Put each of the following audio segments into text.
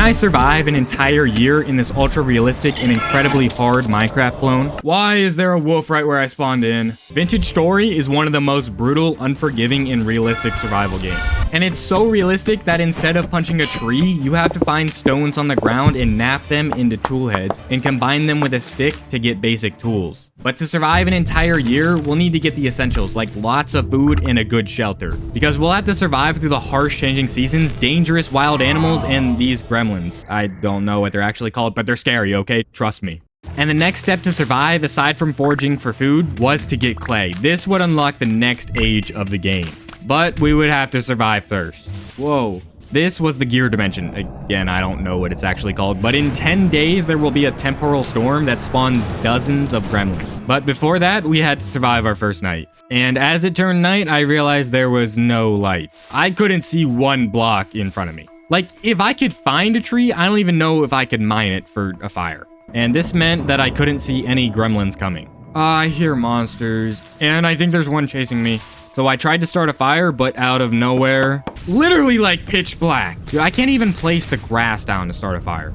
I survive an entire year in this ultra-realistic and incredibly hard Minecraft clone? Why is there a wolf right where I spawned in? Vintage Story is one of the most brutal, unforgiving, and realistic survival games. And it's so realistic that instead of punching a tree, you have to find stones on the ground and nap them into tool heads and combine them with a stick to get basic tools. But to survive an entire year, we'll need to get the essentials like lots of food and a good shelter. Because we'll have to survive through the harsh changing seasons, dangerous wild animals, and these gremlins. I don't know what they're actually called, but they're scary, okay? Trust me. And the next step to survive, aside from foraging for food, was to get clay. This would unlock the next age of the game. But we would have to survive first. Whoa. This was the gear dimension. Again, I don't know what it's actually called, but in 10 days, there will be a temporal storm that spawns dozens of gremlins. But before that, we had to survive our first night. And as it turned night, I realized there was no light. I couldn't see one block in front of me. Like, if I could find a tree, I don't even know if I could mine it for a fire. And this meant that I couldn't see any gremlins coming. I hear monsters, and I think there's one chasing me. So I tried to start a fire, but out of nowhere, literally like pitch black. Dude, I can't even place the grass down to start a fire.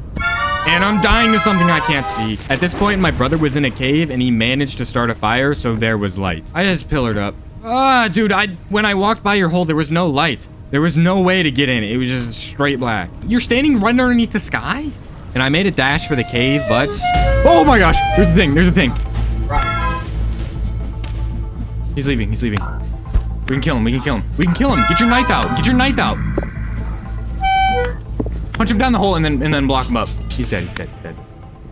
And I'm dying to something I can't see. At this point, my brother was in a cave and he managed to start a fire, so there was light. I just pillared up. Dude, when I walked by your hole, there was no light. There was no way to get in. It was just straight black. You're standing right underneath the sky? And I made a dash for the cave, but... Oh my gosh, there's the thing, there's the thing. He's leaving, he's leaving. We can kill him, we can kill him. We can kill him, get your knife out, get your knife out. Punch him down the hole and then block him up. He's dead, he's dead, he's dead.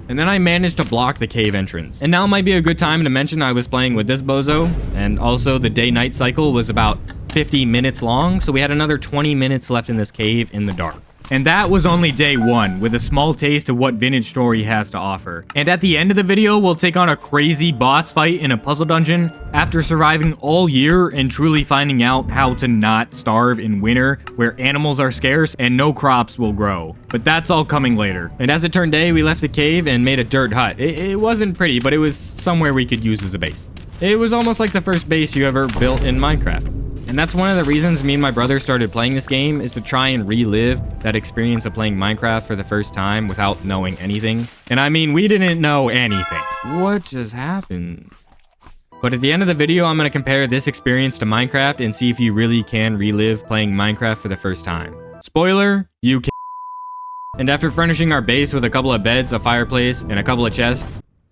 And then I managed to block the cave entrance. And now might be a good time to mention I was playing with this bozo. And also the day-night cycle was about 50 minutes long. So we had another 20 minutes left in this cave in the dark. And that was only day one, with a small taste of what Vintage Story has to offer. And at the end of the video, we'll take on a crazy boss fight in a puzzle dungeon after surviving all year and truly finding out how to not starve in winter, where animals are scarce and no crops will grow. But that's all coming later. And as it turned day, we left the cave and made a dirt hut. It wasn't pretty, but it was somewhere we could use as a base. It was almost like the first base you ever built in Minecraft. And that's one of the reasons me and my brother started playing this game, is to try and relive that experience of playing Minecraft for the first time without knowing anything. And I mean, we didn't know anything. What just happened? But at the end of the video, I'm going to compare this experience to Minecraft and see if you really can relive playing Minecraft for the first time. Spoiler, you can. And after furnishing our base with a couple of beds, a fireplace, and a couple of chests,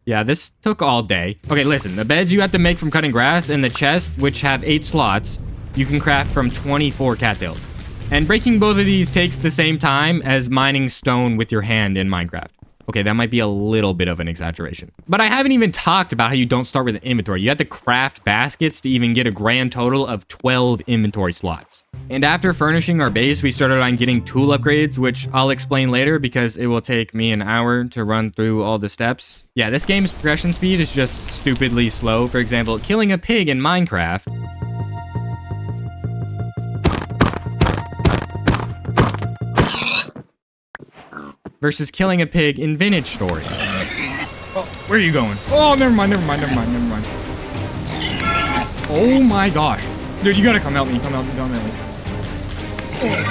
yeah, this took all day. Okay, listen, the beds you have to make from cutting grass, and the chests, which have 8 slots, you can craft from 24 cattails. And breaking both of these takes the same time as mining stone with your hand in Minecraft. Okay, that might be a little bit of an exaggeration. But I haven't even talked about how you don't start with an inventory. You have to craft baskets to even get a grand total of 12 inventory slots. And after furnishing our base, we started on getting tool upgrades, which I'll explain later because it will take me an hour to run through all the steps. Yeah, this game's progression speed is just stupidly slow. For example, killing a pig in Minecraft versus killing a pig in Vintage Story. Oh, where are you going? Oh, never mind. Oh my gosh. Dude, you gotta come help me. Come help me. Oh my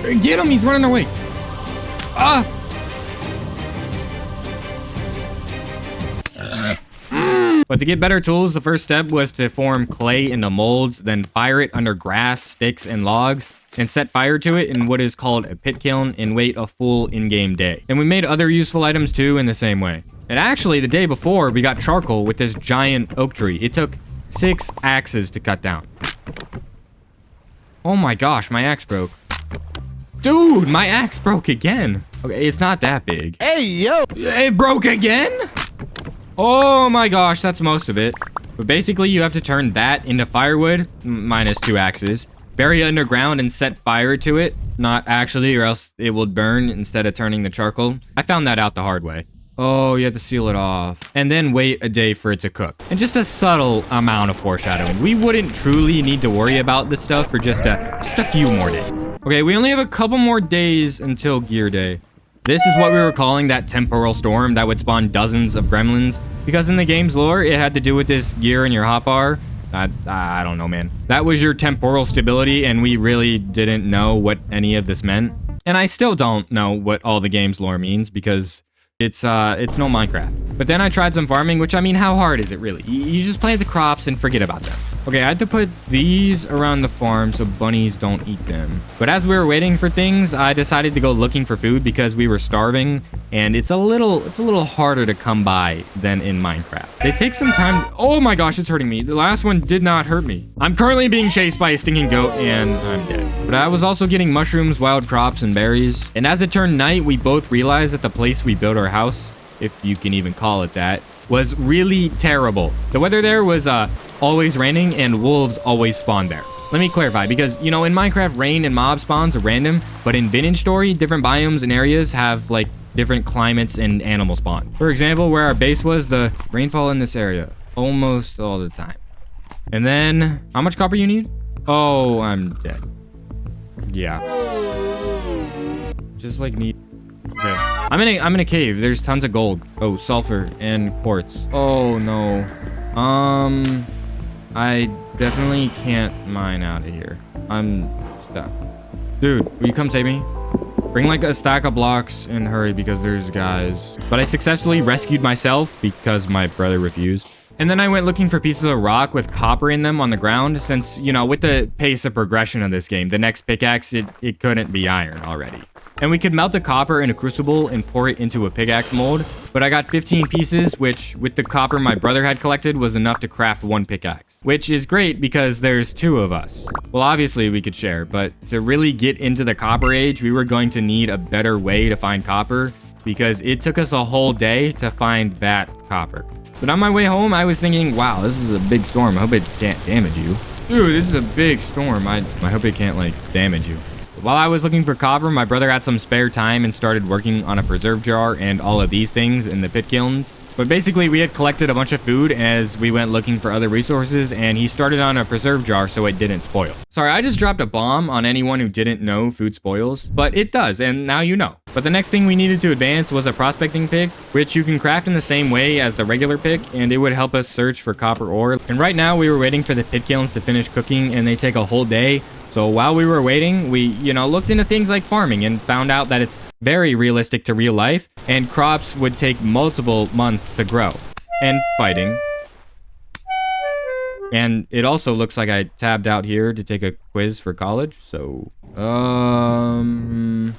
god. Get him, he's running away. But to get better tools, the first step was to form clay into molds, then fire it under grass, sticks, and logs, and set fire to it in what is called a pit kiln and wait a full in-game day. And we made other useful items too in the same way. And actually, the day before, we got charcoal with this giant oak tree. It took 6 axes to cut down. Oh my gosh, my axe broke. Dude, my axe broke again. Okay, it's not that big. Hey, yo! It broke again? Oh my gosh, that's most of it. But basically, you have to turn that into firewood, minus 2 axes. Bury it underground and set fire to it. Not actually, or else it will burn instead of turning the charcoal. I found that out the hard way. Oh, you have to seal it off. And then wait a day for it to cook. And just a subtle amount of foreshadowing. We wouldn't truly need to worry about this stuff for just a few more days. Okay, we only have a couple more days until gear day. This is what we were calling that temporal storm that would spawn dozens of gremlins. Because in the game's lore, it had to do with this gear in your hotbar. I don't know, man. That was your temporal stability, and we really didn't know what any of this meant. And I still don't know what all the game's lore means because it's no Minecraft. But then I tried some farming, which I mean, how hard is it really? You just plant the crops and forget about them. Okay, I had to put these around the farm so bunnies don't eat them. But as we were waiting for things, I decided to go looking for food because we were starving, and it's a little harder to come by than in Minecraft. They take some time. Oh my gosh, it's hurting me. The last one did not hurt me. I'm currently being chased by a stinking goat and I'm dead. But I was also getting mushrooms, wild crops, and berries. And as it turned night, we both realized that the place we built our house, if you can even call it that, was really terrible. The weather there was always raining and wolves always spawned there. Let me clarify, because you know in Minecraft rain and mob spawns are random, but in Vintage Story different biomes and areas have like different climates and animal spawn. For example, where our base was, the rainfall in this area almost all the time. And then how much copper you need? Oh, I'm dead. Yeah. Just like need. Okay. I'm in a cave. There's tons of gold. Oh, sulfur and quartz. Oh no. I definitely can't mine out of here. I'm stuck. Dude, will you come save me? Bring like a stack of blocks and hurry because there's guys. But I successfully rescued myself because my brother refused. And then I went looking for pieces of rock with copper in them on the ground since, you know, with the pace of progression of this game, the next pickaxe, it couldn't be iron already. And we could melt the copper in a crucible and pour it into a pickaxe mold. But I got 15 pieces, which with the copper my brother had collected was enough to craft one pickaxe. Which is great because there's 2 of us. Well, obviously we could share, but to really get into the copper age, we were going to need a better way to find copper because it took us a whole day to find that copper. But on my way home, I was thinking, wow, this is a big storm. I hope it can't damage you. Dude, this is a big storm. I hope it can't like damage you. While I was looking for copper, my brother had some spare time and started working on a preserve jar and all of these things in the pit kilns. But basically, we had collected a bunch of food as we went looking for other resources, and he started on a preserve jar so it didn't spoil. Sorry, I just dropped a bomb on anyone who didn't know food spoils, but it does, and now you know. But the next thing we needed to advance was a prospecting pick, which you can craft in the same way as the regular pick, and it would help us search for copper ore. And right now, we were waiting for the pit kilns to finish cooking, and they take a whole day. So while we were waiting, we, looked into things like farming and found out that it's very realistic to real life, and crops would take multiple months to grow. And fighting. And it also looks like I tabbed out here to take a quiz for college, so... The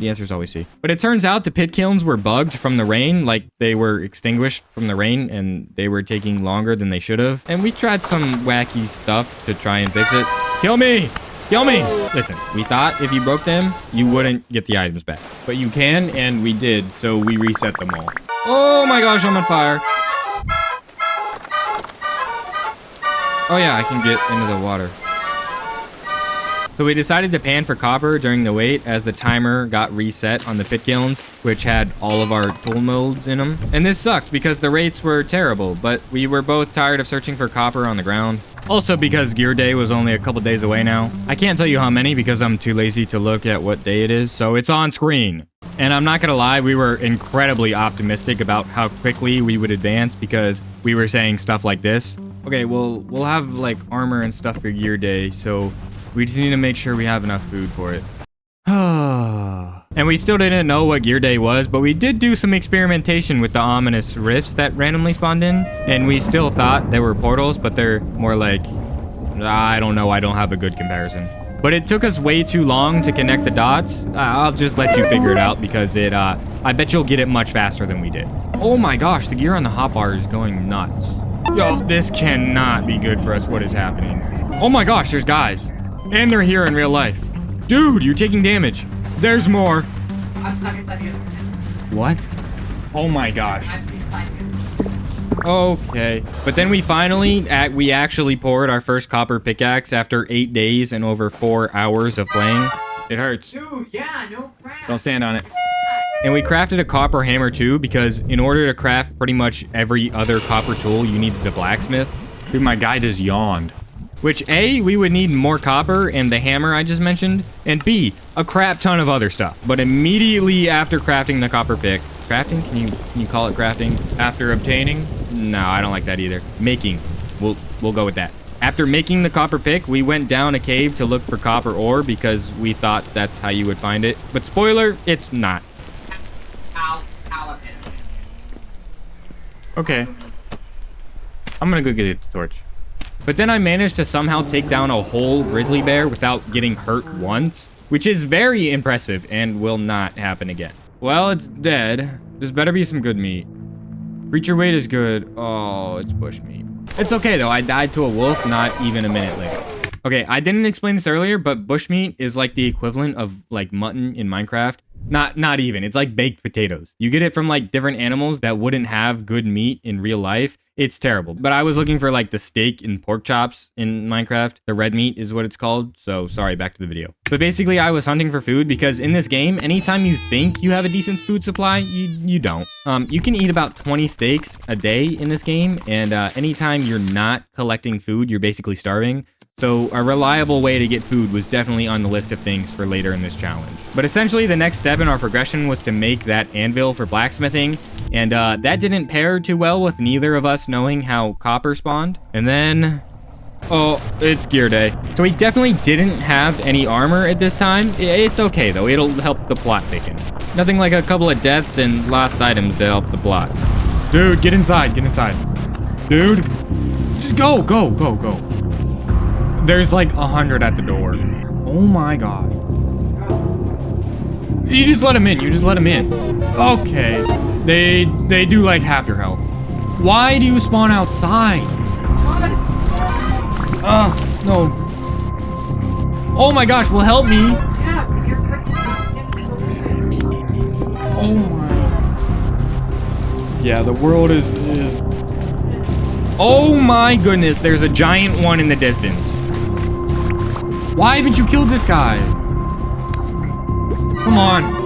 answer is always C. But it turns out the pit kilns were bugged from the rain, like they were extinguished from the rain, and they were taking longer than they should have. And we tried some wacky stuff to try and fix it. Kill me! Kill me! Listen, we thought if you broke them, you wouldn't get the items back. But you can, and we did, so we reset them all. Oh my gosh, I'm on fire. Oh yeah, I can get into the water. So we decided to pan for copper during the wait as the timer got reset on the pit kilns, which had all of our tool molds in them. And this sucked because the rates were terrible, but we were both tired of searching for copper on the ground. Also because Gear Day was only a couple days away now. I can't tell you how many because I'm too lazy to look at what day it is, so it's on screen. And I'm not gonna lie, we were incredibly optimistic about how quickly we would advance because we were saying stuff like this. Okay, well, we'll have like armor and stuff for Gear Day, so we just need to make sure we have enough food for it. And we still didn't know what Gear Day was, but we did do some experimentation with the ominous rifts that randomly spawned in. And we still thought they were portals, but they're more like, I don't know, I don't have a good comparison. But it took us way too long to connect the dots. I'll just let you figure it out because I bet you'll get it much faster than we did. Oh my gosh, the gear on the hotbar is going nuts. Yo, this cannot be good for us. What is happening? Oh my gosh, there's guys. And they're here in real life. Dude, you're taking damage. There's more. I'm stuck inside you. What? Oh my gosh. Okay. But then we finally, we actually poured our first copper pickaxe after 8 days and over 4 hours of playing. It hurts. Dude, yeah, no crap. Don't stand on it. And we crafted a copper hammer too, because in order to craft pretty much every other copper tool, you needed the blacksmith. Dude, my guy just yawned. Which A, we would need more copper and the hammer I just mentioned, and B, a crap ton of other stuff. But immediately after crafting the copper pick, crafting? Can you call it crafting? After obtaining? No, I don't like that either. Making. We'll go with that. After making the copper pick, we went down a cave to look for copper ore because we thought that's how you would find it. But spoiler, it's not. Ow. Ow, I'm hit. Okay. I'm gonna go get a torch. But then I managed to somehow take down a whole grizzly bear without getting hurt once, which is very impressive and will not happen again. Well, it's dead. There's better be some good meat. Creature weight is good. Oh, it's bush meat. It's okay though, I died to a wolf not even a minute later. Okay, I didn't explain this earlier, but bushmeat is like the equivalent of like mutton in Minecraft. Not even, it's like baked potatoes. You get it from like different animals that wouldn't have good meat in real life. It's terrible. But I was looking for like the steak and pork chops in Minecraft. The red meat is what it's called. So sorry, back to the video. But basically I was hunting for food because in this game, anytime you think you have a decent food supply, you don't. You can eat about 20 steaks a day in this game. And anytime you're not collecting food, you're basically starving. So a reliable way to get food was definitely on the list of things for later in this challenge. But essentially the next step in our progression was to make that anvil for blacksmithing. And that didn't pair too well with neither of us knowing how copper spawned. And then, oh, it's gear day. So we definitely didn't have any armor at this time. It's okay though, it'll help the plot thicken. Nothing like a couple of deaths and lost items to help the plot. Dude, get inside, get inside. Dude, just go. There's like 100 at the door. Oh my gosh. You just let him in. Okay. They do like half your health. Why do you spawn outside? No. Oh my gosh, well help me. Yeah, because you're freaking. Oh my. Yeah, the world is. Oh my goodness, there's a giant one in the distance. Why haven't you killed this guy? Come on.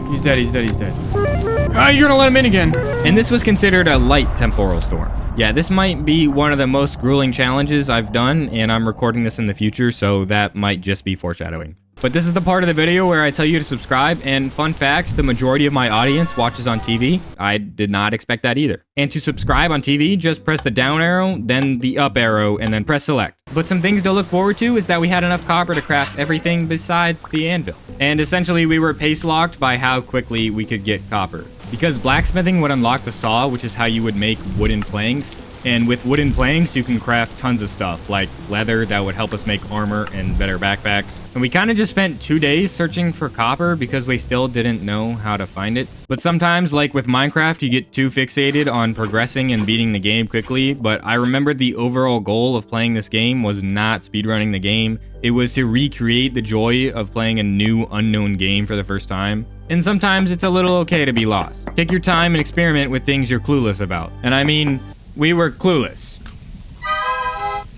He's dead. You're gonna let him in again. And this was considered a light temporal storm. Yeah, this might be one of the most grueling challenges I've done, and I'm recording this in the future, so that might just be foreshadowing. But this is the part of the video where I tell you to subscribe, and fun fact, the majority of my audience watches on TV. I did not expect that either. And to subscribe on TV, just press the down arrow, then the up arrow, and then press select. But some things to look forward to is that we had enough copper to craft everything besides the anvil. And essentially we were pace locked by how quickly we could get copper. Because blacksmithing would unlock the saw, which is how you would make wooden planks. And with wooden planks, you can craft tons of stuff, like leather that would help us make armor and better backpacks. And we kind of just spent 2 days searching for copper because we still didn't know how to find it. But sometimes, like with Minecraft, you get too fixated on progressing and beating the game quickly. But I remembered the overall goal of playing this game was not speedrunning the game. It was to recreate the joy of playing a new, unknown game for the first time. And sometimes it's a little okay to be lost. Take your time and experiment with things you're clueless about. And I mean, we were clueless.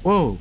Whoa.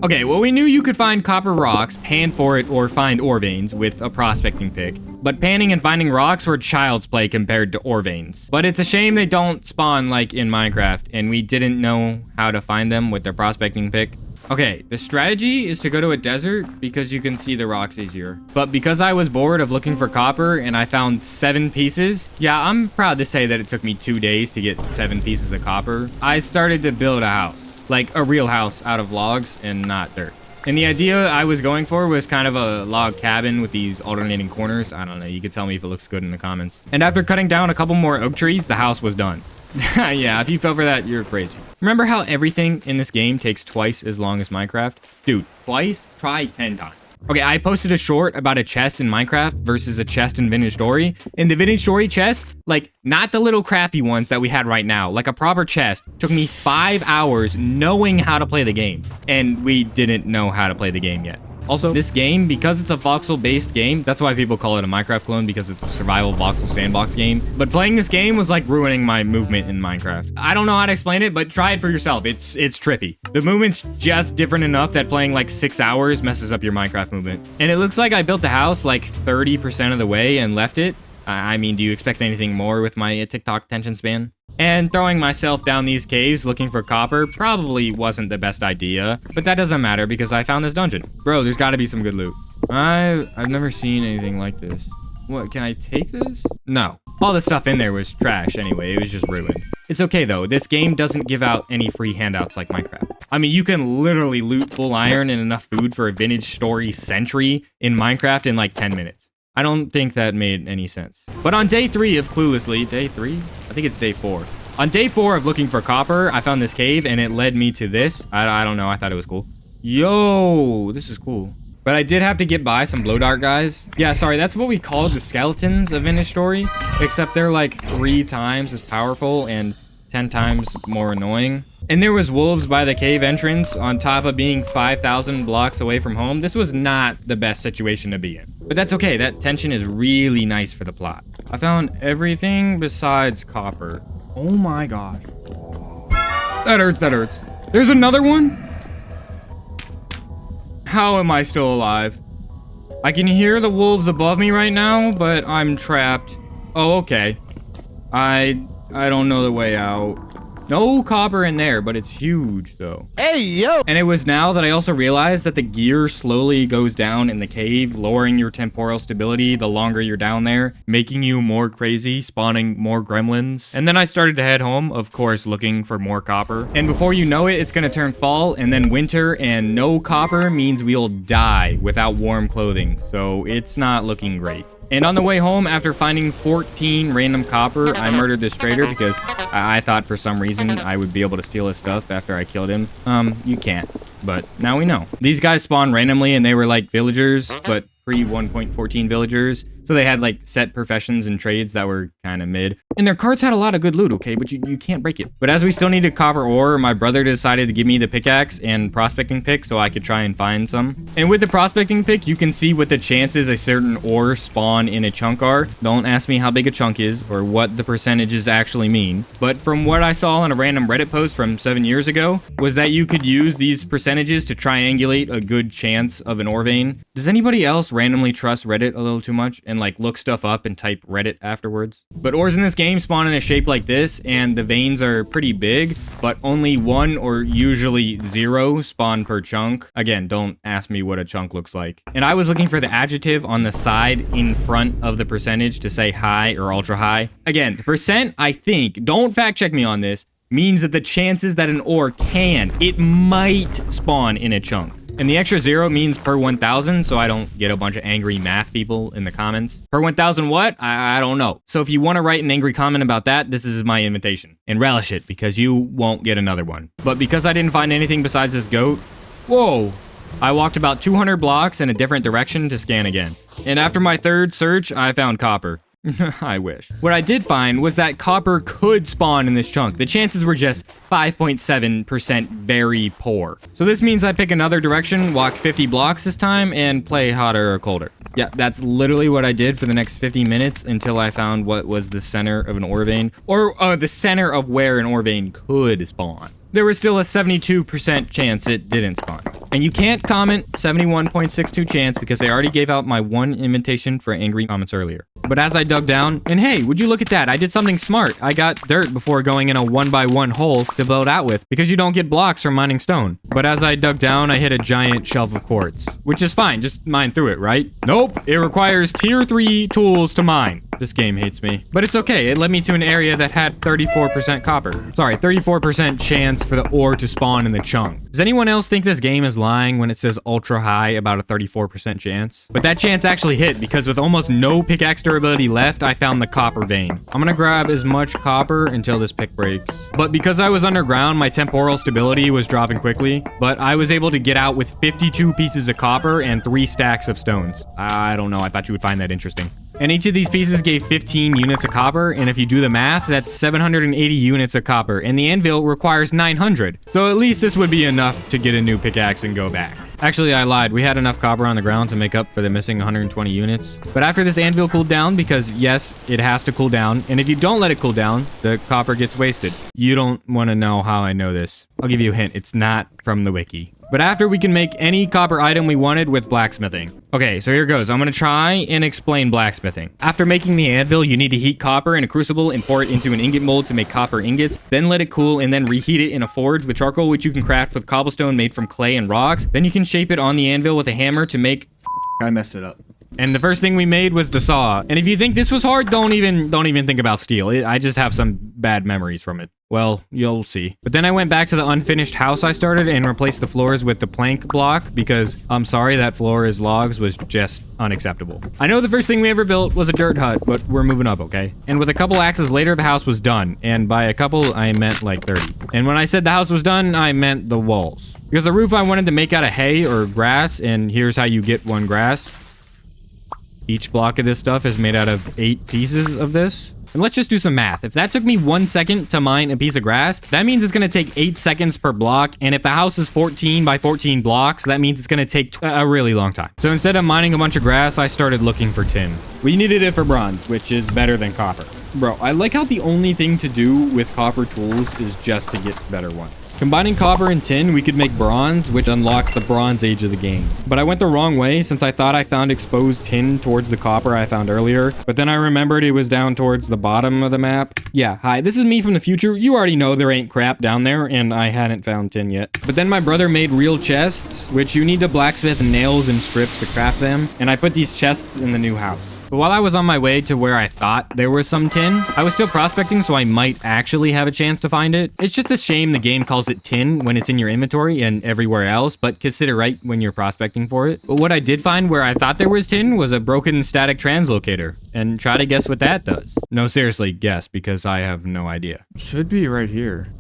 Okay, well, we knew you could find copper rocks, pan for it, or find ore veins with a prospecting pick. But panning and finding rocks were child's play compared to ore veins. But it's a shame they don't spawn like in Minecraft, and we didn't know how to find them with their prospecting pick. Okay, the strategy is to go to a desert because you can see the rocks easier. But because I was bored of looking for copper and I found 7 pieces, yeah, I'm proud to say that it took me 2 days to get 7 pieces of copper, I started to build a house. Like a real house out of logs and not dirt. And the idea I was going for was kind of a log cabin with these alternating corners. I don't know, you could tell me if it looks good in the comments. And after cutting down a couple more oak trees, the house was done. Yeah, if you fell for that, you're crazy. Remember how everything in this game takes twice as long as Minecraft? Dude, twice? Try 10 times. Okay, I posted a short about a chest in Minecraft versus a chest in Vintage Story. In the Vintage Story chest, like, not the little crappy ones that we had right now, like a proper chest, took me 5 hours knowing how to play the game. And we didn't know how to play the game yet. Also, this game, because it's a voxel-based game, that's why people call it a Minecraft clone, because it's a survival voxel sandbox game. But playing this game was like ruining my movement in Minecraft. I don't know how to explain it, but try it for yourself. It's trippy. The movement's just different enough that playing like 6 hours messes up your Minecraft movement. And it looks like I built the house like 30% of the way and left it. I mean, do you expect anything more with my TikTok attention span? And throwing myself down these caves looking for copper probably wasn't the best idea, but that doesn't matter because I found this dungeon. Bro, there's gotta be some good loot. I've never seen anything like this. What, can I take this? No. All the stuff in there was trash anyway, it was just ruined. It's okay though, this game doesn't give out any free handouts like Minecraft. I mean, you can literally loot full iron and enough food for a vintage story century in Minecraft in like 10 minutes. I don't think that made any sense. But on day 3 of Cluelessly, day 3? I think it's day 4. On day 4 of looking for copper, I found this cave and it led me to this. I don't know, I thought it was cool. Yo, this is cool. But I did have to get by some blow dart guys. Yeah, sorry, that's what we called the skeletons of Vintage Story, except they're like 3 times as powerful and 10 times more annoying. And there was wolves by the cave entrance on top of being 5,000 blocks away from home. This was not the best situation to be in. But that's okay, that tension is really nice for the plot. I found everything besides copper. Oh my gosh. That hurts, that hurts. There's another one? How am I still alive? I can hear the wolves above me right now, but I'm trapped. Oh, okay. I don't know the way out. No copper in there, but it's huge though. Hey, yo! And it was now that I also realized that the gear slowly goes down in the cave, lowering your temporal stability the longer you're down there, making you more crazy, spawning more gremlins. And then I started to head home, of course, looking for more copper. And before you know it, it's gonna turn fall and then winter, and no copper means we'll die without warm clothing. So it's not looking great. And on the way home, after finding 14 random copper, I murdered this trader because I thought for some reason I would be able to steal his stuff after I killed him. You can't, but now we know. These guys spawned randomly and they were like villagers, but pre 1.14 villagers. So they had like set professions and trades that were kind of mid. And their carts had a lot of good loot, okay? But you can't break it. But as we still needed copper ore, my brother decided to give me the pickaxe and prospecting pick so I could try and find some. And with the prospecting pick, you can see what the chances a certain ore spawn in a chunk are. Don't ask me how big a chunk is or what the percentages actually mean. But from what I saw on a random Reddit post from 7 years ago, was that you could use these percentages to triangulate a good chance of an ore vein. Does anybody else randomly trust Reddit a little too much and like look stuff up and type Reddit afterwards? But ores in this game spawn in a shape like this, and the veins are pretty big, but only 1 or usually 0 spawn per chunk. Again, don't ask me what a chunk looks like. And I was looking for the adjective on the side in front of the percentage to say high or ultra high. Again, the percent, I think, don't fact check me on this, means that the chances that an ore it might spawn in a chunk. And the extra 0 means per 1,000, so I don't get a bunch of angry math people in the comments. Per 1,000 what? I don't know. So if you want to write an angry comment about that, this is my invitation. And relish it, because you won't get another one. But because I didn't find anything besides this goat, whoa! I walked about 200 blocks in a different direction to scan again. And after my 3rd search, I found copper. I wish. What I did find was that copper could spawn in this chunk. The chances were just 5.7% very poor. So this means I pick another direction, walk 50 blocks this time, and play hotter or colder. Yeah, that's literally what I did for the next 50 minutes until I found what was the center of an ore vein, or the center of where an ore vein could spawn. There was still a 72% chance it didn't spawn. And you can't comment 71.62 chance because I already gave out my 1 invitation for angry comments earlier. But as I dug down, and hey, would you look at that? I did something smart. I got dirt before going in a 1x1 hole to build out with because you don't get blocks from mining stone. But as I dug down, I hit a giant shelf of quartz, which is fine. Just mine through it, right? Nope. It requires tier 3 tools to mine. This game hates me. But it's okay. It led me to an area that had 34% copper. Sorry, 34% chance for the ore to spawn in the chunk. Does anyone else think this game is lying when it says ultra high about a 34% chance? But that chance actually hit because with almost no pickaxe durability left, I found the copper vein. I'm gonna grab as much copper until this pick breaks. But because I was underground, my temporal stability was dropping quickly, but I was able to get out with 52 pieces of copper and 3 stacks of stones. I don't know, I thought you would find that interesting. And each of these pieces gave 15 units of copper, and if you do the math, that's 780 units of copper, and the anvil requires 900. So at least this would be enough to get a new pickaxe and go back. Actually, I lied. We had enough copper on the ground to make up for the missing 120 units. But after this anvil cooled down, because yes, it has to cool down, and if you don't let it cool down, the copper gets wasted. You don't want to know how I know this. I'll give you a hint. It's not from the wiki. But after we can make any copper item we wanted with blacksmithing. Okay, so here goes. I'm gonna try and explain blacksmithing. After making the anvil, you need to heat copper in a crucible and pour it into an ingot mold to make copper ingots. Then let it cool and then reheat it in a forge with charcoal, which you can craft with cobblestone made from clay and rocks. Then you can shape it on the anvil with a hammer to make... I messed it up. And the first thing we made was the saw. And if you think this was hard, don't even think about steel. I just have some bad memories from it. Well, you'll see. But then I went back to the unfinished house I started and replaced the floors with the plank block because I'm sorry, that floor as logs was just unacceptable. I know the first thing we ever built was a dirt hut, but we're moving up, okay? And with a couple axes later, the house was done. And by a couple, I meant like 30. And when I said the house was done, I meant the walls. Because the roof I wanted to make out of hay or grass, and here's how you get one grass. Each block of this stuff is made out of 8 pieces of this. And let's just do some math. If that took me 1 second to mine a piece of grass, that means it's going to take 8 seconds per block. And if the house is 14 by 14 blocks, that means it's going to take a really long time. So instead of mining a bunch of grass, I started looking for tin. We needed it for bronze, which is better than copper. Bro, I like how the only thing to do with copper tools is just to get better ones. Combining copper and tin, we could make bronze, which unlocks the bronze age of the game. But I went the wrong way since I thought I found exposed tin towards the copper I found earlier. But then I remembered it was down towards the bottom of the map. Yeah, hi, this is me from the future. You already know there ain't crap down there, and I hadn't found tin yet. But then my brother made real chests, which you need to blacksmith nails and strips to craft them. And I put these chests in the new house. But while I was on my way to where I thought there was some tin, I was still prospecting, so I might actually have a chance to find it. It's just a shame the game calls it tin when it's in your inventory and everywhere else, but consider right when you're prospecting for it. But what I did find where I thought there was tin was a broken static translocator. And try to guess what that does. No, seriously, guess, because I have no idea. Should be right here.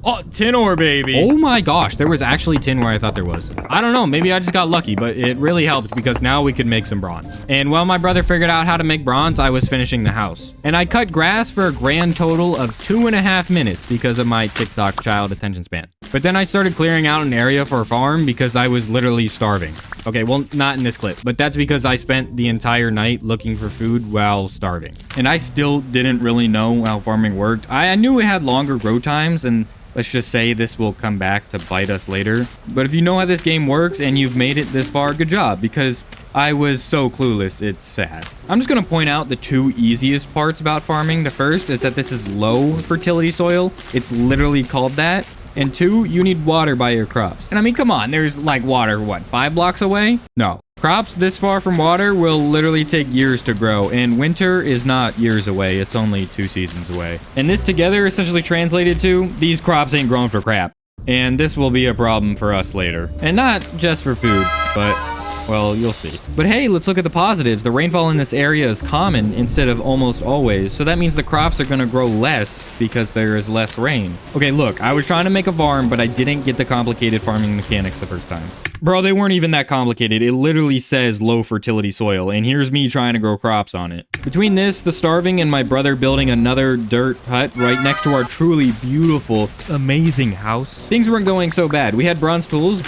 Oh, tin ore, baby. Oh my gosh, there was actually tin where I thought there was. I don't know, maybe I just got lucky, but it really helped because now we could make some bronze. And while my brother figured out how to make bronze, I was finishing the house. And I cut grass for a grand total of 2.5 minutes because of my TikTok child attention span. But then I started clearing out an area for a farm because I was literally starving. Okay, well, not in this clip, but that's because I spent the entire night looking for food while starving. And I still didn't really know how farming worked. I knew it had longer grow times, and let's just say this will come back to bite us later. But if you know how this game works and you've made it this far, good job, because I was so clueless, it's sad. I'm just going to point out the 2 easiest parts about farming. The first is that this is low fertility soil. It's literally called that. And 2, you need water by your crops. And I mean, come on, there's like water, what, 5 blocks away? No. Crops this far from water will literally take years to grow, and winter is not years away, it's only 2 seasons away. And this together essentially translated to, these crops ain't growing for crap. And this will be a problem for us later. And not just for food, but well, you'll see. But hey, let's look at the positives. The rainfall in this area is common instead of almost always. So that means the crops are going to grow less because there is less rain. Okay, look, I was trying to make a farm, but I didn't get the complicated farming mechanics the first time. Bro, they weren't even that complicated. It literally says low fertility soil, and here's me trying to grow crops on it. Between this, the starving, and my brother building another dirt hut right next to our truly beautiful, amazing house, things weren't going so bad. We had bronze tools.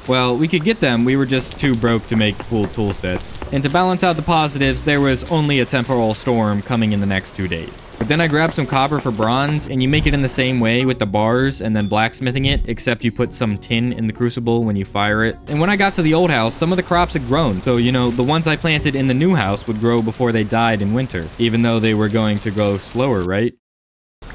Well, we could get them, we were just too broke to make full tool sets. And to balance out the positives, there was only a temporal storm coming in the next 2 days. But then I grabbed some copper for bronze, and you make it in the same way with the bars and then blacksmithing it, except you put some tin in the crucible when you fire it. And when I got to the old house, some of the crops had grown. So, you know, the ones I planted in the new house would grow before they died in winter, even though they were going to grow slower, right?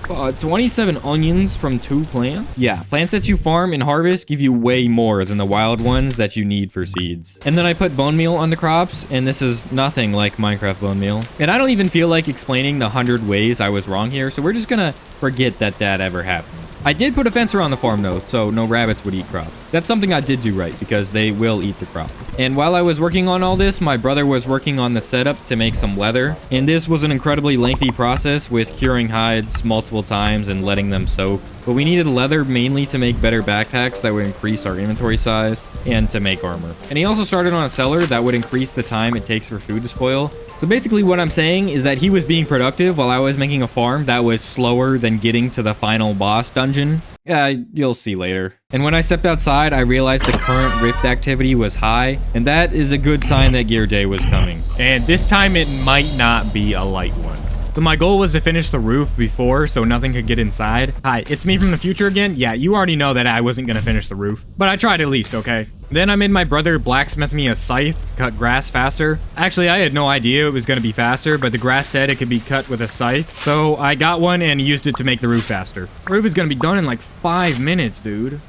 27 onions from 2 plants? Yeah, plants that you farm and harvest give you way more than the wild ones that you need for seeds. And then I put bone meal on the crops, and this is nothing like Minecraft bone meal. And I don't even feel like explaining the 100 ways I was wrong here, so we're just gonna forget that that ever happened. I did put a fence around the farm though, so no rabbits would eat crops. That's something I did do right, because they will eat the crop. And while I was working on all this, my brother was working on the setup to make some leather. And this was an incredibly lengthy process with curing hides multiple times and letting them soak. But we needed leather mainly to make better backpacks that would increase our inventory size and to make armor. And he also started on a cellar that would increase the time it takes for food to spoil. So basically what I'm saying is that he was being productive while I was making a farm that was slower than getting to the final boss dungeon. You'll see later. And when I stepped outside, I realized the current rift activity was high, and that is a good sign that gear day was coming. And this time it might not be a light one. So my goal was to finish the roof before so nothing could get inside. Hi, it's me from the future again. Yeah, you already know that I wasn't gonna finish the roof, but I tried at least, okay? Then I made my brother blacksmith me a scythe, cut grass faster. Actually, I had no idea it was gonna be faster, but the grass said it could be cut with a scythe. So I got one and used it to make the roof faster. The roof is gonna be done in like 5 minutes, dude.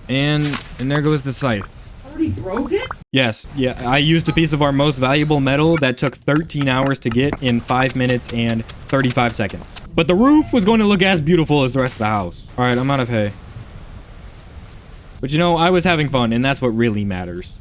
And there goes the scythe. already broke it? Yes, yeah, I used a piece of our most valuable metal that took 13 hours to get in 5 minutes and 35 seconds. But the roof was going to look as beautiful as the rest of the house. All right, I'm out of hay. But you know, I was having fun, and that's what really matters.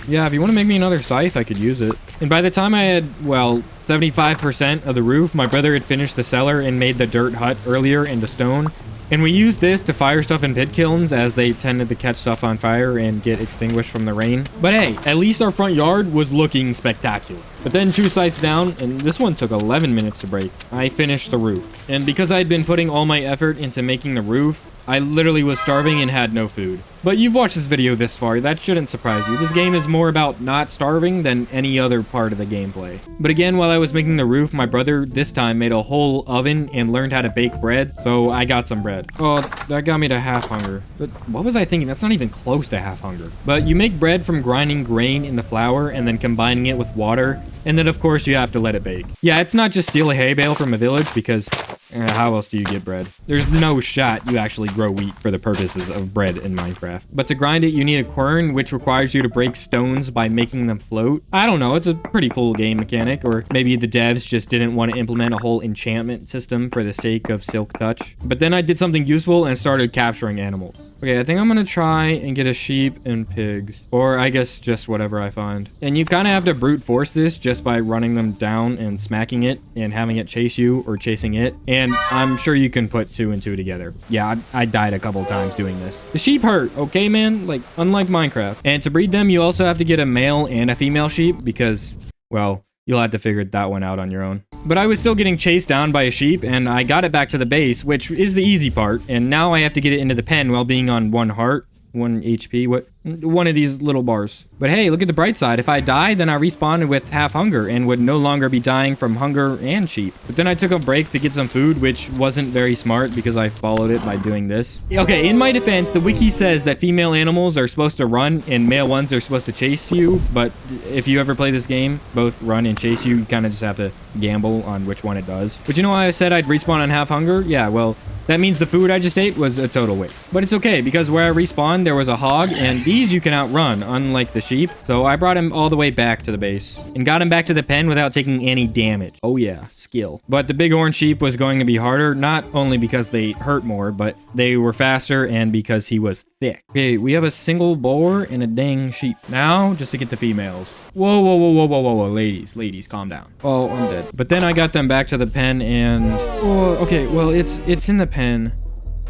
Yeah, if you want to make me another scythe, I could use it. And by the time I had, well, 75% of the roof, my brother had finished the cellar and made the dirt hut earlier into stone. And we used this to fire stuff in pit kilns as they tended to catch stuff on fire and get extinguished from the rain. But hey, at least our front yard was looking spectacular. But then 2 scythes down, and this one took 11 minutes to break, I finished the roof. And because I'd been putting all my effort into making the roof, I literally was starving and had no food. But you've watched this video this far, that shouldn't surprise you. This game is more about not starving than any other part of the gameplay. But again, while I was making the roof, my brother this time made a whole oven and learned how to bake bread, so I got some bread. Oh, that got me to half hunger. But what was I thinking? That's not even close to half hunger. But you make bread from grinding grain in the flour and then combining it with water, and then of course you have to let it bake. Yeah, it's not just steal a hay bale from a village because how else do you get bread? There's no shot you actually grow wheat for the purposes of bread in Minecraft. But to grind it, you need a quern, which requires you to break stones by making them float. I don't know, it's a pretty cool game mechanic, or maybe the devs just didn't want to implement a whole enchantment system for the sake of Silk Touch. But then I did something useful and started capturing animals. Okay, I think I'm gonna try and get a sheep and pigs. Or I guess just whatever I find. And you kind of have to brute force this just by running them down and smacking it and having it chase you or chasing it. And I'm sure you can put 2 and 2 together. Yeah, I died a couple times doing this. The sheep hurt, okay, man? Like, unlike Minecraft. And to breed them, you also have to get a male and a female sheep because, well, you'll have to figure that one out on your own. But I was still getting chased down by a sheep, and I got it back to the base, which is the easy part. And now I have to get it into the pen while being on 1 heart, 1 HP, one of these little bars. But hey, look at the bright side. If I die, then I respawned with half hunger and would no longer be dying from hunger and sheep. But then I took a break to get some food, which wasn't very smart because I followed it by doing this. Okay, in my defense, the wiki says that female animals are supposed to run and male ones are supposed to chase you. But if you ever play this game, both run and chase you, you kind of just have to gamble on which one it does. But you know why I said I'd respawn on half hunger? Yeah, well, that means the food I just ate was a total waste. But it's okay, because where I respawned, there was a hog, and these you can outrun, unlike the sheep. So I brought him all the way back to the base, and got him back to the pen without taking any damage. Oh yeah, skill. But the bighorn sheep was going to be harder, not only because they hurt more, but they were faster, and because he was thick. Okay, we have a single boar and a dang sheep. Now, just to get the females. Whoa, whoa, whoa, whoa, whoa, whoa, whoa, ladies, calm down. Oh, I'm dead. But then I got them back to the pen and... Oh, okay, well, it's in the pen.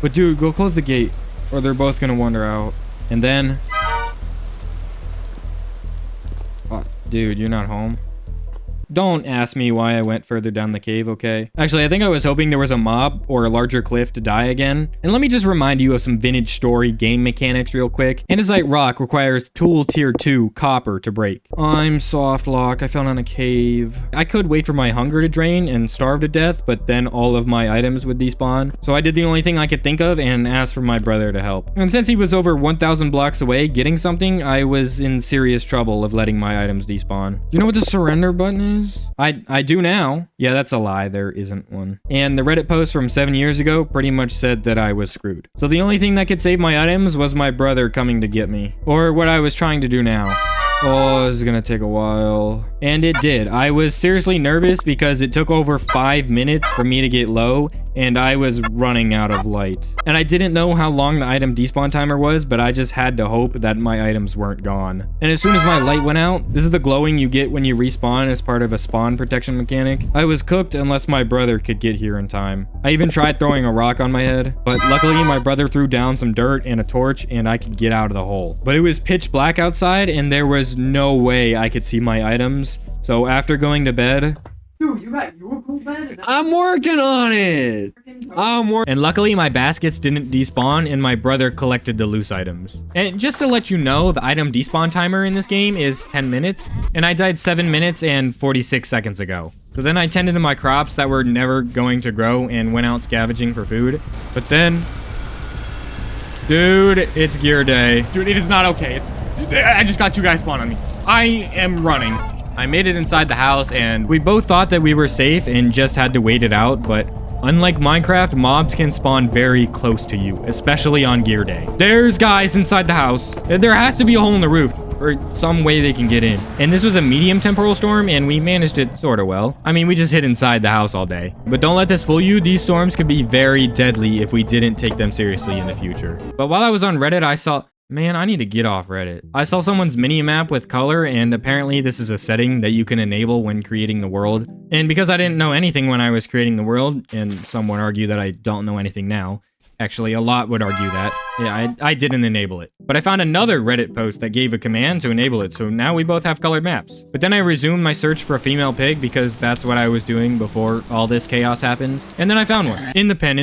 But dude, go close the gate, or they're both gonna wander out. And then... Oh, dude, you're not home? Don't ask me why I went further down the cave, okay? Actually, I think I was hoping there was a mob or a larger cliff to die again. And let me just remind you of some vintage story game mechanics real quick. Andesite rock requires tool tier 2 copper to break. I'm soft lock. I fell in a cave. I could wait for my hunger to drain and starve to death, but then all of my items would despawn. So I did the only thing I could think of and asked for my brother to help. And since he was over 1,000 blocks away getting something, I was in serious trouble of letting my items despawn. You know what the surrender button is? I do now. Yeah, that's a lie. There isn't one. And the Reddit post from 7 years ago pretty much said that I was screwed. So the only thing that could save my items was my brother coming to get me. Or what I was trying to do now. Oh, this is gonna take a while. And it did. I was seriously nervous because it took over 5 minutes for me to get low, and I was running out of light. And I didn't know how long the item despawn timer was, but I just had to hope that my items weren't gone. And as soon as my light went out, this is the glowing you get when you respawn as part of a spawn protection mechanic. I was cooked unless my brother could get here in time. I even tried throwing a rock on my head, but luckily my brother threw down some dirt and a torch and I could get out of the hole. But it was pitch black outside and there was no way I could see my items. So after going to bed... Dude, you got your cool bed? I'm working on it! And luckily my baskets didn't despawn and my brother collected the loose items. And just to let you know, the item despawn timer in this game is 10 minutes, and I died 7 minutes and 46 seconds ago. So then I tended to my crops that were never going to grow and went out scavenging for food. But then... Dude, it's gear day. Dude, it is not okay. I just got 2 guys spawn on me. I am running. I made it inside the house and we both thought that we were safe and just had to wait it out, but Unlike Minecraft, mobs can spawn very close to you, especially on gear day. There's guys inside the house. There has to be a hole in the roof, or some way they can get in. And this was a medium temporal storm, and we managed it sort of well. I mean, we just hid inside the house all day. But don't let this fool you, these storms could be very deadly if we didn't take them seriously in the future. But while I was on Reddit, I saw... Man, I need to get off Reddit. I saw someone's mini-map with color, and apparently this is a setting that you can enable when creating the world. And because I didn't know anything when I was creating the world, and some would argue that I don't know anything now, actually, a lot would argue that. Yeah, I didn't enable it. But I found another Reddit post that gave a command to enable it, so now we both have colored maps. But then I resumed my search for a female pig because that's what I was doing before all this chaos happened. And then I found one. In the pen.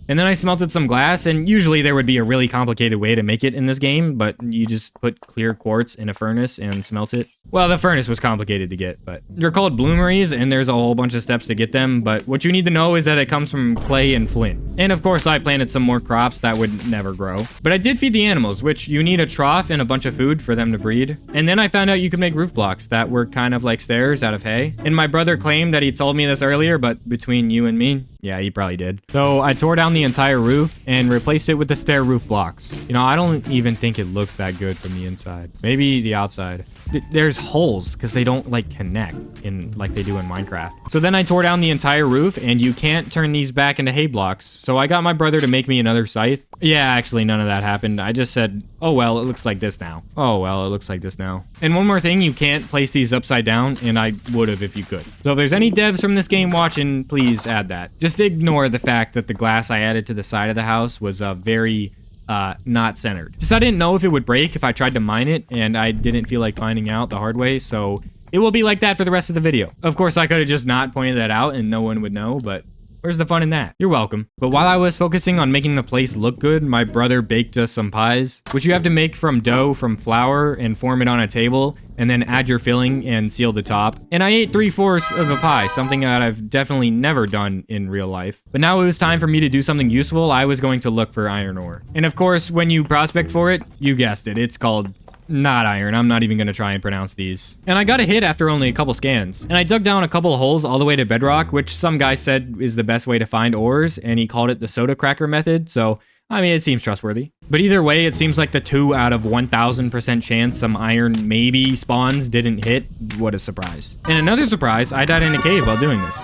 And then I smelted some glass, and usually there would be a really complicated way to make it in this game, but you just put clear quartz in a furnace and smelt it. Well, the furnace was complicated to get, but they're called bloomeries, and there's a whole bunch of steps to get them, but what you need to know is that it comes from clay and flint. And of course, I planted some more crops that would never grow. But I did feed the animals, which you need a trough and a bunch of food for them to breed. And then I found out you could make roof blocks that were kind of like stairs out of hay. And my brother claimed that he told me this earlier, but between you and me, yeah, he probably did. So I tore down the entire roof and replaced it with the stair roof blocks. You know, I don't even think it looks that good from the inside. Maybe the outside. There's holes because they don't like connect in like they do in Minecraft. So then I tore down the entire roof, and you can't turn these back into hay blocks. So I got my brother to make me another scythe. Yeah, actually none of that happened. I just said, oh well, it looks like this now. Oh well, it looks like this now. And one more thing, you can't place these upside down, and I would have if you could. So if there's any devs from this game watching, please add that. Just ignore the fact that the glass I added to the side of the house was very not centered. Just I didn't know if it would break if I tried to mine it, and I didn't feel like finding out the hard way, so it will be like that for the rest of the video. Of course, I could have just not pointed that out and no one would know, but where's the fun in that? You're welcome. But while I was focusing on making the place look good, my brother baked us some pies, which you have to make from dough from flour and form it on a table, and then add your filling and seal the top. And I ate 3/4 of a pie, something that I've definitely never done in real life. But now it was time for me to do something useful. I was going to look for iron ore. And of course, when you prospect for it, you guessed it, it's called not iron. I'm not even going to try and pronounce these. And I got a hit after only a couple scans. And I dug down a couple of holes all the way to bedrock, which some guy said is the best way to find ores, and he called it the soda cracker method. So I mean, it seems trustworthy. But either way, it seems like the 2 out of 1000% chance some iron maybe spawns didn't hit. What a surprise. And another surprise, I died in a cave while doing this.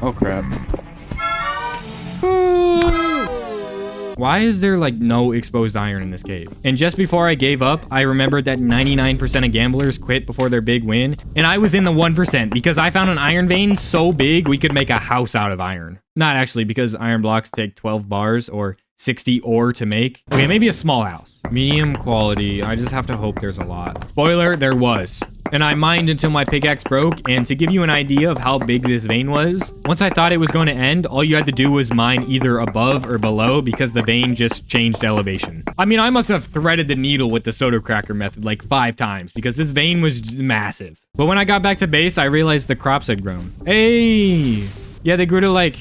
Oh crap. Why is there like no exposed iron in this cave? And just before I gave up, I remembered that 99% of gamblers quit before their big win. And I was in the 1% because I found an iron vein so big we could make a house out of iron. Not actually, because iron blocks take 12 bars or 60 ore to make. Okay, maybe a small house. Medium quality. I just have to hope there's a lot. Spoiler, there was. And I mined until my pickaxe broke, and to give you an idea of how big this vein was, once I thought it was going to end, all you had to do was mine either above or below because the vein just changed elevation. I mean, I must have threaded the needle with the soda cracker method like 5 times because this vein was massive. But when I got back to base, I realized the crops had grown. Hey! Yeah, they grew to like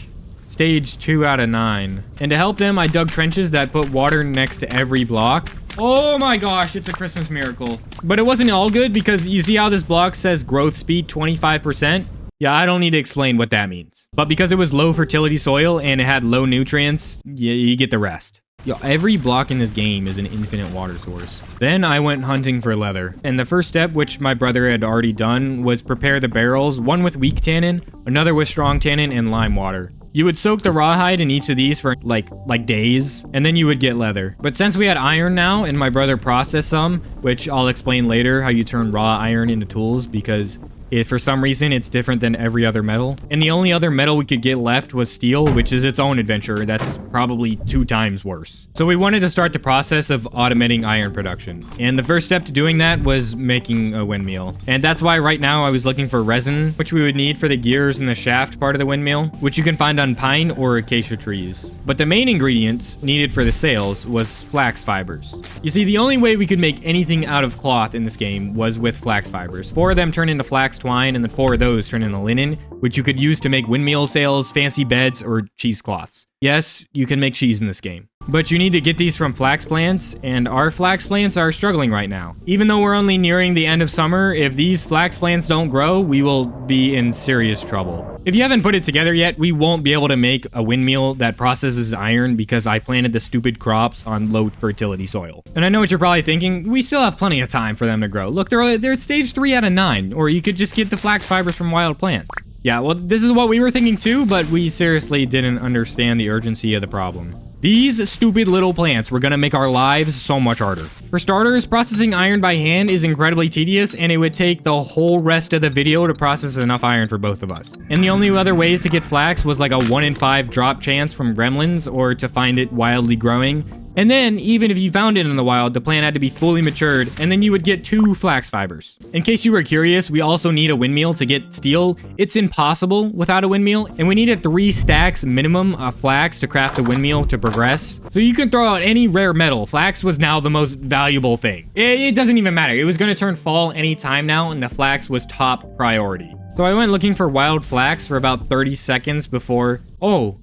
stage 2 out of 9. And to help them, I dug trenches that put water next to every block. Oh my gosh, it's a Christmas miracle. But it wasn't all good because you see how this block says growth speed 25%? Yeah, I don't need to explain what that means. But because it was low fertility soil and it had low nutrients, yeah, you get the rest. Yo, every block in this game is an infinite water source. Then I went hunting for leather. And the first step, which my brother had already done, was prepare the barrels, one with weak tannin, another with strong tannin, and lime water. You would soak the rawhide in each of these for like days, and then you would get leather. But since we had iron now, and my brother processed some, which I'll explain later how you turn raw iron into tools, because if for some reason it's different than every other metal. And the only other metal we could get left was steel, which is its own adventure. That's probably 2 times worse. So we wanted to start the process of automating iron production. And the first step to doing that was making a windmill. And that's why right now I was looking for resin, which we would need for the gears and the shaft part of the windmill, which you can find on pine or acacia trees. But the main ingredients needed for the sails was flax fibers. You see, the only way we could make anything out of cloth in this game was with flax fibers. 4 of them turn into flax twine, and then 4 of those turn into linen, which you could use to make windmill sails, fancy beds, or cheesecloths. Yes, you can make cheese in this game. But you need to get these from flax plants, and our flax plants are struggling right now. Even though we're only nearing the end of summer, if these flax plants don't grow, we will be in serious trouble. If you haven't put it together yet, we won't be able to make a windmill that processes iron because I planted the stupid crops on low fertility soil. And I know what you're probably thinking, we still have plenty of time for them to grow. Look, they're at stage 3 out of 9, or you could just get the flax fibers from wild plants. Yeah, well, this is what we were thinking too, but we seriously didn't understand the urgency of the problem. These stupid little plants were gonna make our lives so much harder. For starters, processing iron by hand is incredibly tedious, and it would take the whole rest of the video to process enough iron for both of us. And the only other ways to get flax was like a 1 in 5 drop chance from gremlins, or to find it wildly growing. And then, even if you found it in the wild, the plant had to be fully matured, and then you would get 2 flax fibers. In case you were curious, we also need a windmill to get steel. It's impossible without a windmill, and we needed 3 stacks minimum of flax to craft a windmill to progress. So you can throw out any rare metal. Flax was now the most valuable thing. It doesn't even matter. It was going to turn fall any time now, and the flax was top priority. So I went looking for wild flax for about 30 seconds before... Oh!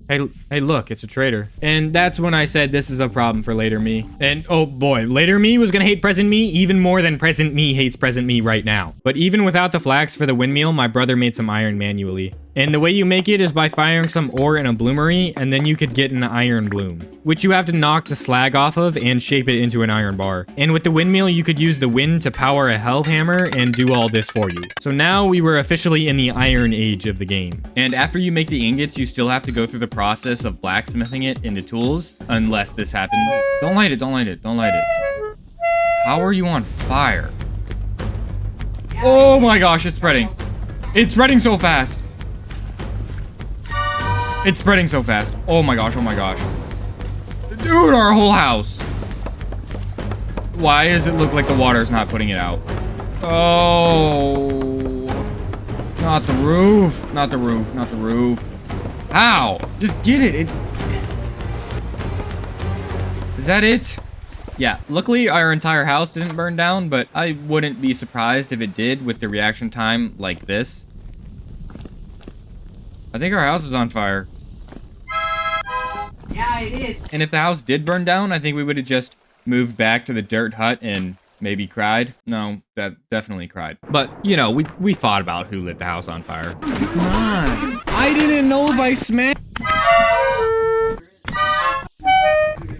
Hey, look, it's a trader. And that's when I said this is a problem for later me. And oh boy, later me was gonna hate present me even more than present me hates present me right now. But even without the flax for the windmill, my brother made some iron manually. And the way you make it is by firing some ore in a bloomery, and then you could get an iron bloom, which you have to knock the slag off of and shape it into an iron bar. And with the windmill, you could use the wind to power a hell hammer and do all this for you. So now we were officially in the iron age of the game. And after you make the ingots, you still have to go through the process of blacksmithing it into tools, unless this happens. Don't light it, don't light it, don't light it. How are you on fire? Oh my gosh, it's spreading. It's spreading so fast. It's spreading so fast. Oh my gosh, oh my gosh. Dude, our whole house. Why does it look like the water's not putting it out? Oh. Not the roof. Not the roof. Not the roof. How? Just get it. Is that it? Yeah, luckily our entire house didn't burn down, but I wouldn't be surprised if it did with the reaction time like this. I think our house is on fire. Yeah, it is. And if the house did burn down, I think we would have just moved back to the dirt hut and maybe cried. No, that definitely cried. But, you know, we fought about who lit the house on fire. Come on. I didn't know if I smashed.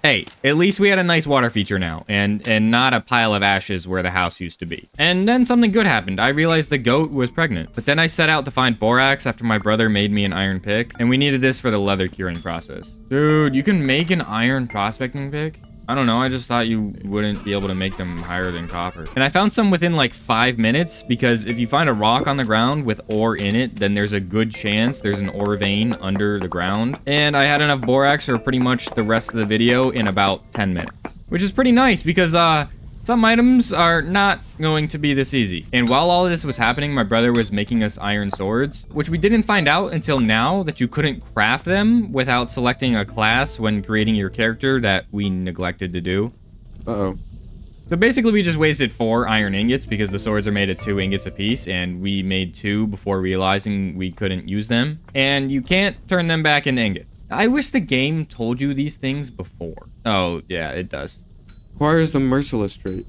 Hey, at least we had a nice water feature now, and not a pile of ashes where the house used to be. And then something good happened. I realized the goat was pregnant. But then I set out to find borax after my brother made me an iron pick, and we needed this for the leather curing process. Dude, you can make an iron prospecting pick? I don't know, I just thought you wouldn't be able to make them higher than copper. And I found some within like 5 minutes, because if you find a rock on the ground with ore in it, then there's a good chance there's an ore vein under the ground. And I had enough borax for pretty much the rest of the video in about 10 minutes. Which is pretty nice, because some items are not going to be this easy. And while all of this was happening, my brother was making us iron swords, which we didn't find out until now that you couldn't craft them without selecting a class when creating your character that we neglected to do. Uh-oh. So basically we just wasted 4 iron ingots because the swords are made of 2 ingots apiece, and we made 2 before realizing we couldn't use them. And you can't turn them back into ingots. I wish the game told you these things before. Oh, yeah, it does. Requires the merciless trait.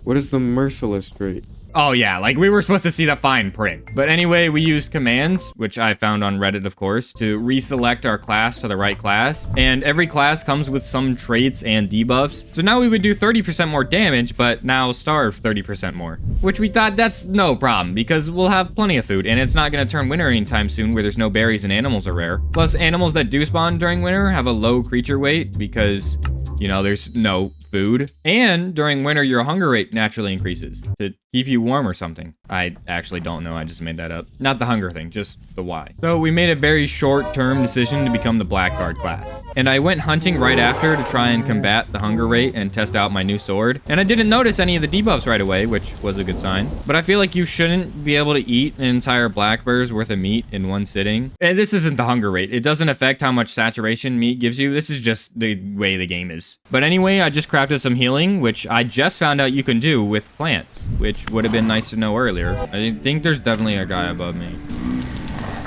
What is the merciless trait? Oh yeah, like we were supposed to see the fine print. But anyway, we used commands, which I found on Reddit, of course, to reselect our class to the right class. And every class comes with some traits and debuffs. So now we would do 30% more damage, but now starve 30% more. Which we thought that's no problem, because we'll have plenty of food, and it's not going to turn winter anytime soon where there's no berries and animals are rare. Plus, animals that do spawn during winter have a low creature weight because, you know, there's no food. And during winter, your hunger rate naturally increases to keep you warm or something. I actually don't know. I just made that up. Not the hunger thing, just the why. So we made a very short-term decision to become the Blackguard class. And I went hunting right after to try and combat the hunger rate and test out my new sword. And I didn't notice any of the debuffs right away, which was a good sign. But I feel like you shouldn't be able to eat an entire black bear's worth of meat in one sitting. And this isn't the hunger rate. It doesn't affect how much saturation meat gives you. This is just the way the game is. But anyway, I just crafted some healing, which I just found out you can do with plants, which would have been nice to know earlier. I think there's definitely a guy above me.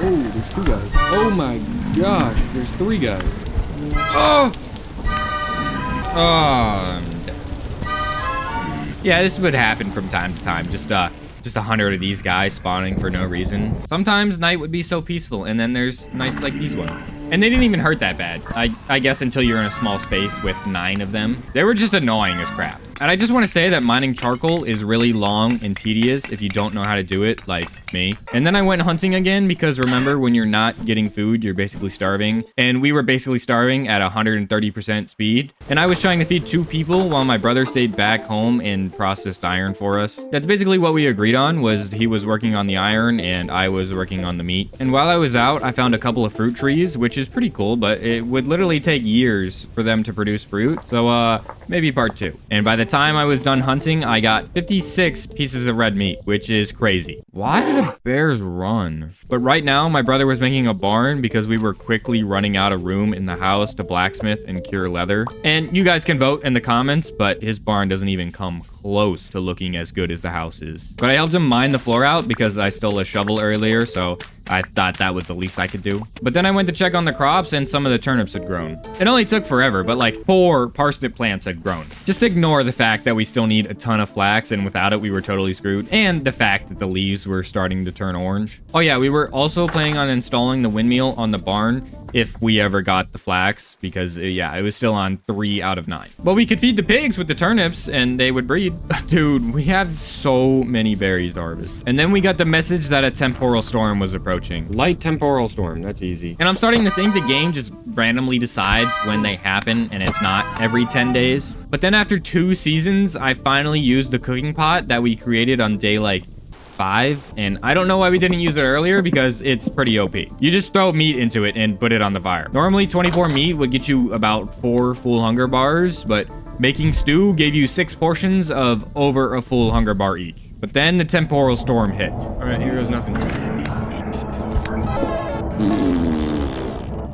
Oh, there's 2 guys. Oh my gosh, there's 3 guys. Oh! Oh, I'm dead. Yeah, this would happen from time to time. Just 100 of these guys spawning for no reason. Sometimes night would be so peaceful, and then there's nights like these ones. And they didn't even hurt that bad. I guess until you're in a small space with 9 of them. They were just annoying as crap. And I just want to say that mining charcoal is really long and tedious if you don't know how to do it, like me. And then I went hunting again because remember, when you're not getting food, you're basically starving. And we were basically starving at 130% speed. And I was trying to feed 2 people while my brother stayed back home and processed iron for us. That's basically what we agreed on, was he was working on the iron and I was working on the meat. And while I was out, I found a couple of fruit trees, which is pretty cool, but it would literally take years for them to produce fruit. So maybe part 2. And by the time I was done hunting, I got 56 pieces of red meat, which is crazy. Why did the bears run? But right now, my brother was making a barn because we were quickly running out of room in the house to blacksmith and cure leather. And you guys can vote in the comments, but his barn doesn't even come close to looking as good as the house is. But I helped him mine the floor out because I stole a shovel earlier, so I thought that was the least I could do. But then I went to check on the crops and some of the turnips had grown. It only took forever, but like 4 parsnip plants had grown. Just ignore the fact that we still need a ton of flax, and without it we were totally screwed. And the fact that the leaves were starting to turn orange. Oh yeah, we were also planning on installing the windmill on the barn if we ever got the flax, because yeah, it was still on 3 out of 9. But we could feed the pigs with the turnips and they would breed. Dude, we have so many berries to harvest. And then we got the message that a temporal storm was approaching. Light temporal storm, that's easy. And I'm starting to think the game just randomly decides when they happen and it's not every 10 days. But then after 2 seasons, I finally used the cooking pot that we created on day like 5, and I don't know why we didn't use it earlier because it's pretty OP. You just throw meat into it and put it on the fire. Normally 24 meat would get you about 4 full hunger bars, but making stew gave you 6 portions of over a full hunger bar each. But then the temporal storm hit. All right, here goes nothing.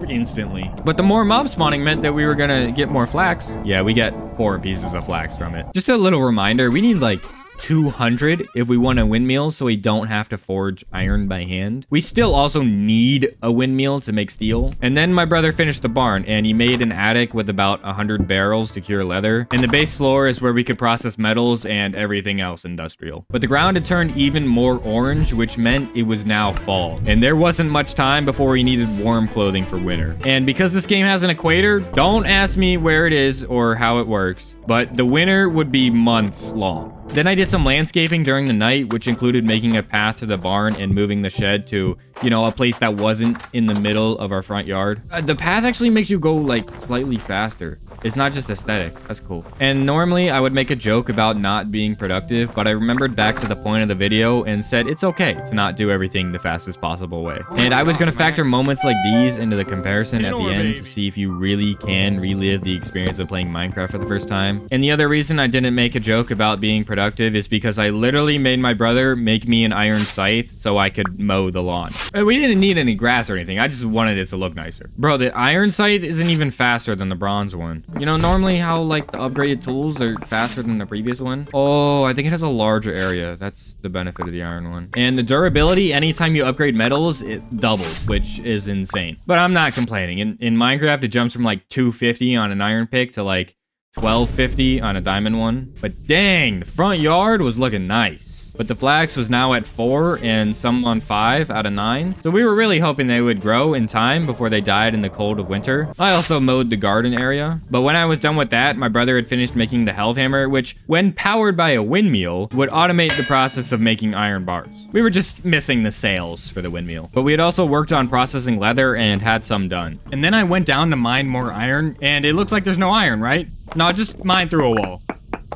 Instantly. But the more mob spawning meant that we were gonna get more flax. Yeah, we get 4 pieces of flax from it. Just a little reminder, we need like 200 if we want a windmill so we don't have to forge iron by hand. We still also need a windmill to make steel. And then my brother finished the barn and he made an attic with about 100 barrels to cure leather. And the base floor is where we could process metals and everything else industrial. But the ground had turned even more orange, which meant it was now fall. And there wasn't much time before we needed warm clothing for winter. And because this game has an equator, don't ask me where it is or how it works, but the winter would be months long. Then I did some landscaping during the night, which included making a path to the barn and moving the shed to, you know, a place that wasn't in the middle of our front yard. The path actually makes you go like slightly faster. It's not just aesthetic. That's cool. And normally I would make a joke about not being productive, but I remembered back to the point of the video and said it's okay to not do everything the fastest possible way. And I was going to factor moments like these into the comparison at the end to see if you really can relive the experience of playing Minecraft for the first time. And the other reason I didn't make a joke about being productive is because I literally made my brother make me an iron scythe so I could mow the lawn. We didn't need any grass or anything. I just wanted it to look nicer. Bro, the iron scythe isn't even faster than the bronze one. You know, normally how like the upgraded tools are faster than the previous one. Oh, I think it has a larger area. That's the benefit of the iron one. And the durability, anytime you upgrade metals, it doubles, which is insane. But I'm not complaining. In Minecraft, it jumps from like 250 on an iron pick to like 1250 on a diamond one. But dang, the front yard was looking nice. But the flax was now at 4 and some on 5 out of 9. So we were really hoping they would grow in time before they died in the cold of winter. I also mowed the garden area. But when I was done with that, my brother had finished making the Hellhammer, which, when powered by a windmill, would automate the process of making iron bars. We were just missing the sails for the windmill. But we had also worked on processing leather and had some done. And then I went down to mine more iron, and it looks like there's no iron, right? No, just mine through a wall.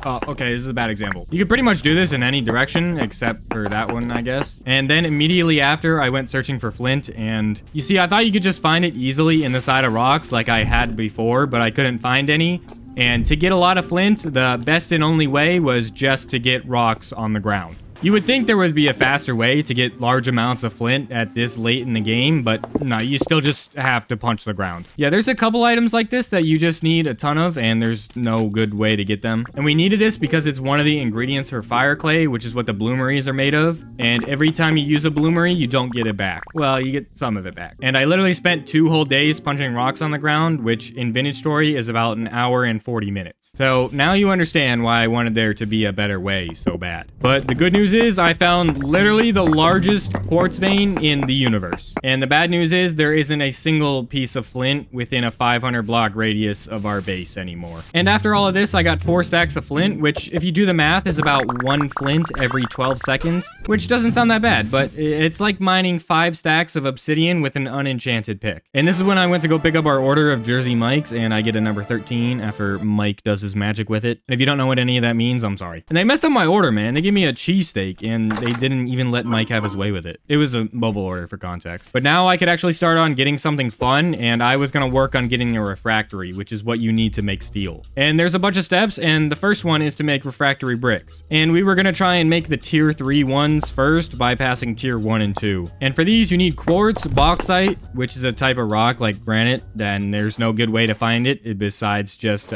Okay, this is a bad example. You could pretty much do this in any direction except for that one, I guess. And then immediately after, I went searching for flint, and you see, I thought you could just find it easily in the side of rocks like I had before, but I couldn't find any. And to get a lot of flint, the best and only way was just to get rocks on the ground. You would think there would be a faster way to get large amounts of flint at this late in the game, but no, you still just have to punch the ground. Yeah, there's a couple items like this that you just need a ton of, and there's no good way to get them. And we needed this because it's one of the ingredients for fire clay, which is what the bloomeries are made of. And every time you use a bloomery, you don't get it back. Well, you get some of it back. And I literally spent 2 whole days punching rocks on the ground, which in Vintage Story is about an hour and 40 minutes. So now you understand why I wanted there to be a better way so bad. But the good news is I found literally the largest quartz vein in the universe. And the bad news is there isn't a single piece of flint within a 500 block radius of our base anymore. And after all of this, I got 4 stacks of flint, which if you do the math is about 1 flint every 12 seconds, which doesn't sound that bad, but it's like mining 5 stacks of obsidian with an unenchanted pick. And this is when I went to go pick up our order of Jersey Mikes, and I get a number 13 after Mike does his magic with it. If you don't know what any of that means, I'm sorry. And they messed up my order, man. They gave me a cheesesteak, and they didn't even let Mike have his way with it. It was a mobile order for context. But now I could actually start on getting something fun, and I was gonna work on getting a refractory, which is what you need to make steel. And there's a bunch of steps, and the first one is to make refractory bricks. And we were gonna try and make the tier 3 ones first, bypassing tier 1 and 2. And for these, you need quartz, bauxite, which is a type of rock like granite, then there's no good way to find it besides just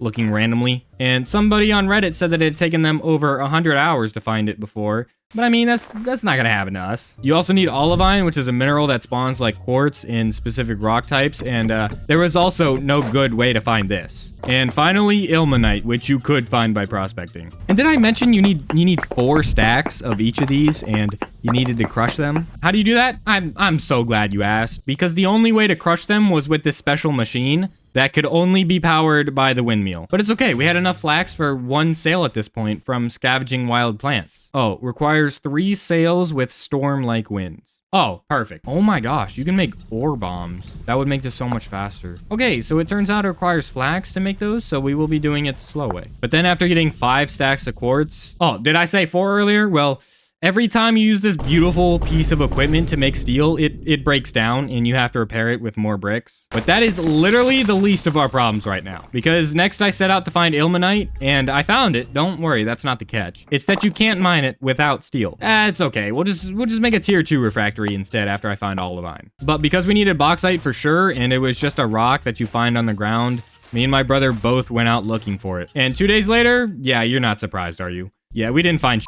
looking randomly. And somebody on Reddit said that it had taken them over 100 hours to find it before. But I mean, that's not gonna happen to us. You also need olivine, which is a mineral that spawns like quartz in specific rock types. And there was also no good way to find this. And finally, ilmenite, which you could find by prospecting. And did I mention you need 4 stacks of each of these, and you needed to crush them? How do you do that? I'm so glad you asked, because the only way to crush them was with this special machine that could only be powered by the windmill. But it's okay, we had enough flax for 1 sail at this point from scavenging wild plants. Oh, requires 3 sails with storm-like winds. Oh, perfect. Oh my gosh, you can make 4 bombs. That would make this so much faster. Okay, so it turns out it requires flax to make those, so we will be doing it the slow way. But then after getting 5 stacks of quartz... Oh, did I say 4 earlier? Well... Every time you use this beautiful piece of equipment to make steel, it breaks down and you have to repair it with more bricks. But that is literally the least of our problems right now. Because next I set out to find ilmenite, and I found it. Don't worry, that's not the catch. It's that you can't mine it without steel. It's okay. We'll just make a tier 2 refractory instead after I find olivine. But because we needed bauxite for sure, and it was just a rock that you find on the ground, me and my brother both went out looking for it. And 2 days later, yeah, you're not surprised, are you? Yeah, we didn't find shit.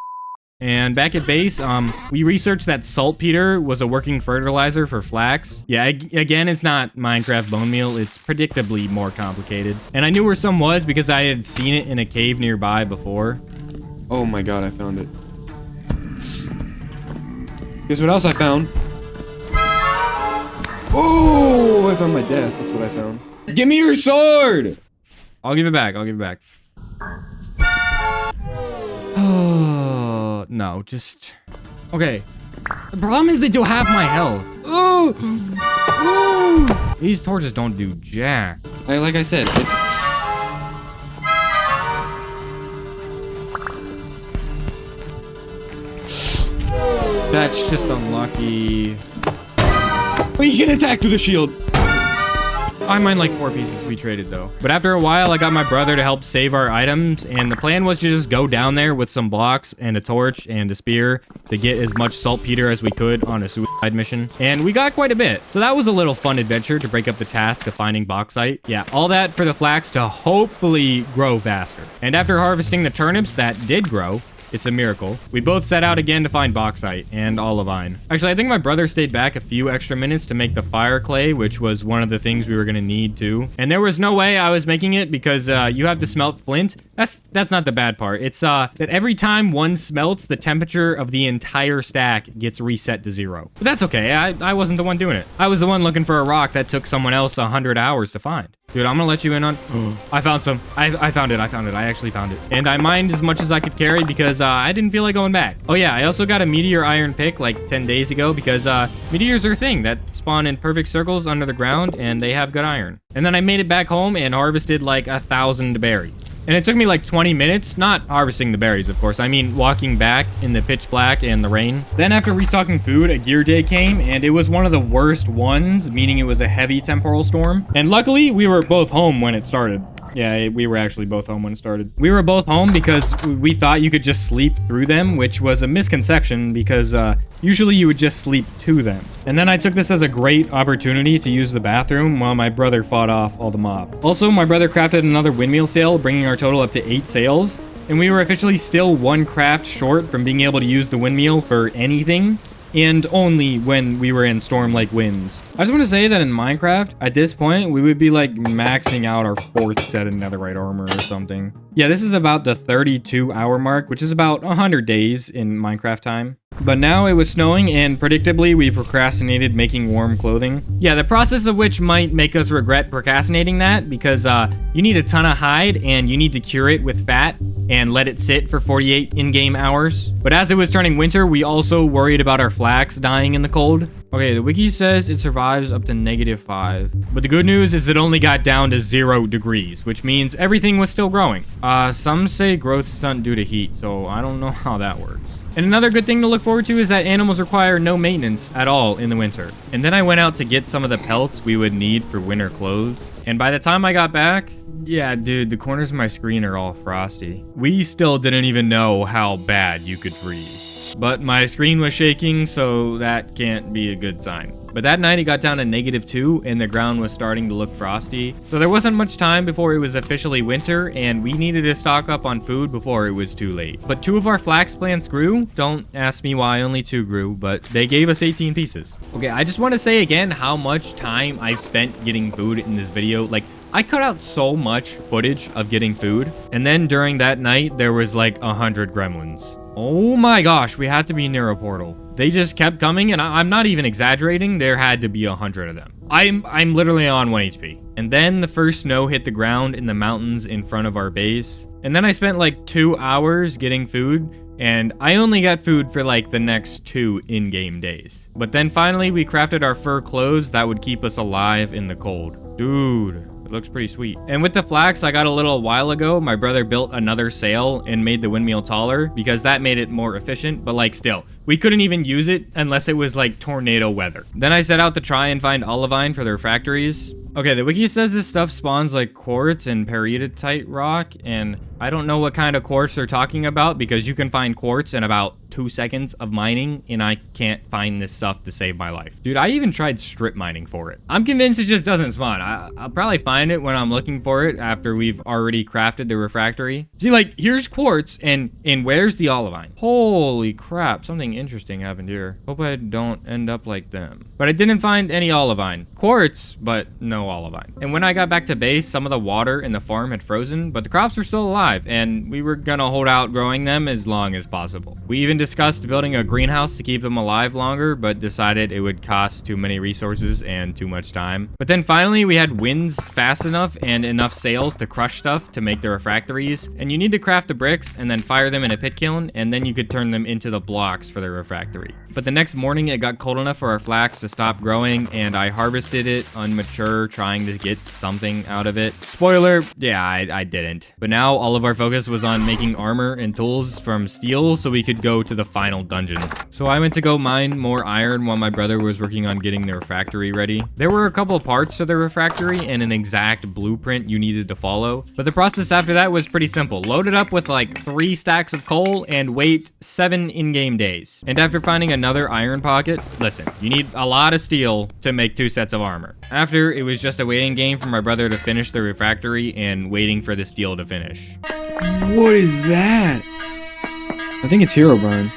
And back at base, we researched that saltpeter was a working fertilizer for flax. Yeah, again, it's not Minecraft bone meal. It's predictably more complicated. And I knew where some was because I had seen it in a cave nearby before. Oh my god, I found it. Guess what else I found? Oh, I found my death. That's what I found. Give me your sword! I'll give it back. I'll give it back. Oh, no, just... Okay. The problem is they do half my health. Ooh! Ooh! These torches don't do jack. Like I said, it's... That's just unlucky. But you can attack through the shield. I mined like 4 pieces we traded though. But after a while, I got my brother to help save our items, and the plan was to just go down there with some blocks and a torch and a spear to get as much saltpeter as we could on a suicide mission. And we got quite a bit. So that was a little fun adventure to break up the task of finding bauxite. Yeah, all that for the flax to hopefully grow faster. And after harvesting the turnips that did grow, it's a miracle, we both set out again to find bauxite and olivine. Actually, I think my brother stayed back a few extra minutes to make the fire clay, which was one of the things we were gonna need too. And there was no way I was making it because you have to smelt flint. That's not the bad part. It's that every time one smelts, the temperature of the entire stack gets reset to 0. But that's okay, I wasn't the one doing it. I was the one looking for a rock that took someone else 100 hours to find. Dude, I'm gonna let you in on... I found some. I found it. I actually found it. And I mined as much as I could carry because I didn't feel like going back. Oh yeah, I also got a meteor iron pick like 10 days ago because meteors are a thing that spawn in perfect circles under the ground and they have good iron. And then I made it back home and harvested like 1,000 berries. And it took me like 20 minutes, not harvesting the berries, of course. I mean, walking back in the pitch black and the rain. Then after restocking food, a gear day came, and it was one of the worst ones, meaning it was a heavy temporal storm. And luckily, we were both home when it started. Yeah, we were actually both home when it started. We were both home because we thought you could just sleep through them, which was a misconception because usually you would just sleep to them. And then I took this as a great opportunity to use the bathroom while my brother fought off all the mob. Also, my brother crafted another windmill sail, bringing our total up to 8 sails. And we were officially still 1 craft short from being able to use the windmill for anything. And only when we were in storm-like winds. I just want to say that in Minecraft, at this point, we would be like maxing out our 4th set of netherite armor or something. Yeah, this is about the 32-hour mark, which is about 100 days in Minecraft time. But now it was snowing, and predictably, we procrastinated making warm clothing. Yeah, the process of which might make us regret procrastinating that, because you need a ton of hide, and you need to cure it with fat, and let it sit for 48 in-game hours. But as it was turning winter, we also worried about our flax dying in the cold. Okay, the wiki says it survives up to -5. But the good news is it only got down to 0 degrees, which means everything was still growing. Some say growth stunt due to heat, so I don't know how that works. And another good thing to look forward to is that animals require no maintenance at all in the winter. And then I went out to get some of the pelts we would need for winter clothes. And by the time I got back, yeah, dude, the corners of my screen are all frosty. We still didn't even know how bad you could freeze. But my screen was shaking, so that can't be a good sign. But that night it got down to -2 and the ground was starting to look frosty. So there wasn't much time before it was officially winter and we needed to stock up on food before it was too late. But 2 of our flax plants grew. Don't ask me why only 2 grew, but they gave us 18 pieces. Okay, I just want to say again how much time I've spent getting food in this video. Like, I cut out so much footage of getting food. And then during that night, there was like 100 gremlins. Oh my gosh, we had to be near a portal. They just kept coming, and I'm not even exaggerating. There had to be 100 of them. I'm literally on 1 HP. And then the first snow hit the ground in the mountains in front of our base. And then I spent like 2 hours getting food, and I only got food for like the next 2 in-game days. But then finally we crafted our fur clothes that would keep us alive in the cold. Dude. It looks pretty sweet. And with the flax I got a little while ago, my brother built another sail and made the windmill taller because that made it more efficient, but like still, we couldn't even use it unless it was like tornado weather. Then I set out to try and find olivine for the refractories. Okay, the wiki says this stuff spawns like quartz and peridotite rock, and I don't know what kind of quartz they're talking about because you can find quartz in about 2 seconds of mining, and I can't find this stuff to save my life. Dude, I even tried strip mining for it. I'm convinced it just doesn't spawn. I'll probably find it when I'm looking for it after we've already crafted the refractory. See, like, here's quartz, and where's the olivine? Holy crap, something interesting happened here. Hope I don't end up like them. But I didn't find any olivine. Quartz, but no olivine. And when I got back to base, some of the water in the farm had frozen, but the crops were still alive, and we were gonna hold out growing them as long as possible. We even discussed building a greenhouse to keep them alive longer, but decided it would cost too many resources and too much time. But then finally we had winds fast enough and enough sails to crush stuff to make the refractories, and you need to craft the bricks and then fire them in a pit kiln, and then you could turn them into the blocks for the refractory. But the next morning it got cold enough for our flax to stop growing, and I harvested it unmature, trying to get something out of it. Spoiler, yeah, I didn't. But now all of our focus was on making armor and tools from steel so we could go to the final dungeon. So I went to go mine more iron while my brother was working on getting the refractory ready. There were a couple of parts to the refractory and an exact blueprint you needed to follow, but the process after that was pretty simple. Load it up with like 3 stacks of coal and wait 7 in-game days. And after finding another iron pocket, listen, you need a lot of steel to make 2 sets of armor. After, it was just a waiting game for my brother to finish the refractory and waiting for the steel to finish. What is that? I think it's Herobrine.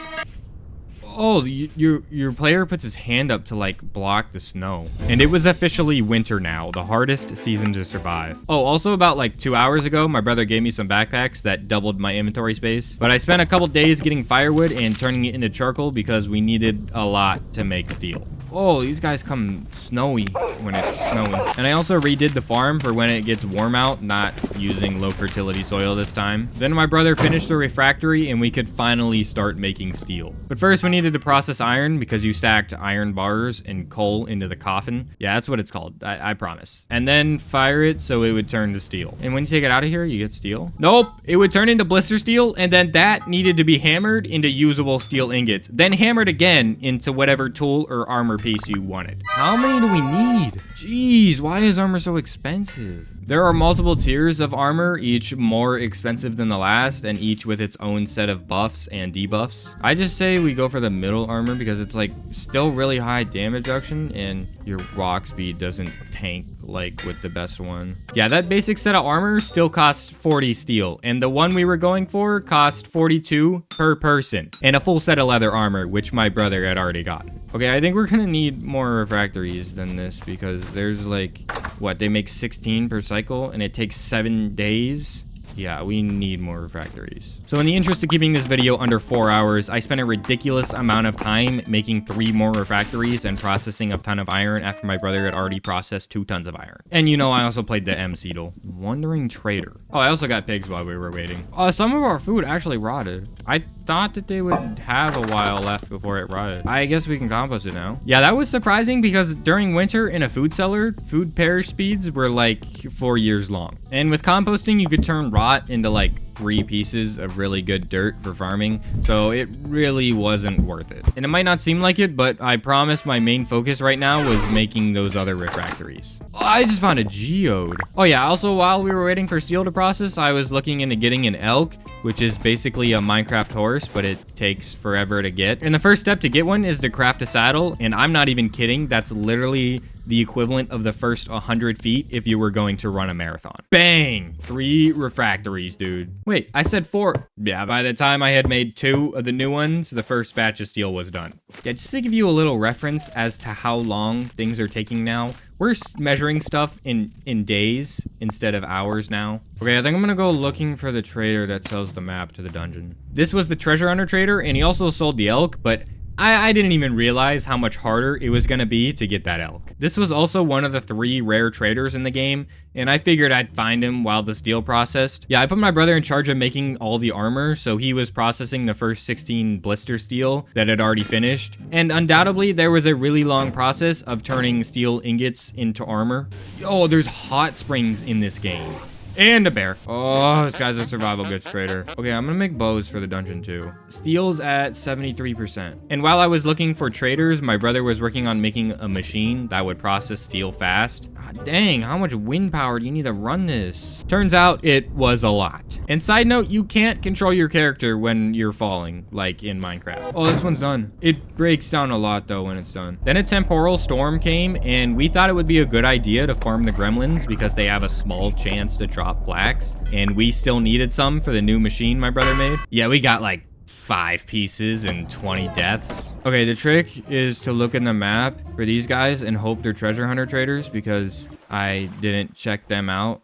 Oh, your player puts his hand up to like block the snow. And it was officially winter now, the hardest season to survive. Oh, also about like 2 hours ago, my brother gave me some backpacks that doubled my inventory space. But I spent a couple days getting firewood and turning it into charcoal because we needed a lot to make steel. Oh, these guys come snowy when it's snowing. And I also redid the farm for when it gets warm out, not using low fertility soil this time. Then my brother finished the refractory and we could finally start making steel. But first we needed to process iron because you stacked iron bars and coal into the coffin. Yeah, that's what it's called, I promise. And then fire it so it would turn to steel. And when you take it out of here, you get steel. Nope, it would turn into blister steel, and then that needed to be hammered into usable steel ingots. Then hammered again into whatever tool or armor piece you wanted. How many do we need? Jeez, why is armor so expensive? There are multiple tiers of armor, each more expensive than the last, and each with its own set of buffs and debuffs. I just say we go for the middle armor because it's like still really high damage reduction, and your rock speed doesn't tank like with the best one. Yeah, that basic set of armor still costs 40 steel, and the one we were going for cost 42 per person, and a full set of leather armor, which my brother had already gotten. Okay, I think we're gonna need more refractories than this because there's like, what, they make 16 per cycle and it takes 7 days. Yeah, we need more refractories. So in the interest of keeping this video under 4 hours, I spent a ridiculous amount of time making 3 more refractories and processing a ton of iron after my brother had already processed 2 tons of iron. And you know, I also played the M-Seedle. Wandering Trader. Oh, I also got pigs while we were waiting. Some of our food actually rotted. I thought that they would have a while left before it rotted. I guess we can compost it now. Yeah, that was surprising because during winter in a food cellar, food perish speeds were like 4 years long. And with composting, you could turn rot into like 3 pieces of really good dirt for farming, so it really wasn't worth it. And it might not seem like it, but I promise my main focus right now was making those other refractories. Oh, I just found a geode. Oh yeah, also while we were waiting for steel to process, I was looking into getting an elk, which is basically a Minecraft horse, but it takes forever to get. And the first step to get one is to craft a saddle, and I'm not even kidding, that's literally the equivalent of the first 100 feet if you were going to run a marathon. Bang! 3 refractories, dude. Wait, I said 4. Yeah, by the time I had made 2 of the new ones, the first batch of steel was done. Yeah, just to give you a little reference as to how long things are taking now, we're measuring stuff in days instead of hours now. Okay, I think I'm gonna go looking for the trader that sells the map to the dungeon. This was the treasure hunter trader, and he also sold the elk, but I didn't even realize how much harder it was gonna be to get that elk. This was also one of the 3 rare traders in the game, and I figured I'd find him while the steel processed. Yeah, I put my brother in charge of making all the armor, so he was processing the first 16 blister steel that had already finished. And undoubtedly, there was a really long process of turning steel ingots into armor. Oh, there's hot springs in this game. And a bear. Oh, this guy's a survival goods trader. Okay, I'm gonna make bows for the dungeon too. Steel's at 73%. And while I was looking for traders, my brother was working on making a machine that would process steel fast. God dang, how much wind power do you need to run this? Turns out it was a lot. And side note, you can't control your character when you're falling, like in Minecraft. Oh, this one's done. It breaks down a lot though when it's done. Then a temporal storm came, and we thought it would be a good idea to farm the gremlins because they have a small chance to drop Flax, and we still needed some for the new machine my brother made. Yeah, we got like 5 pieces and 20 deaths. Okay, the trick is to look in the map for these guys and hope they're treasure hunter traders because I didn't check them out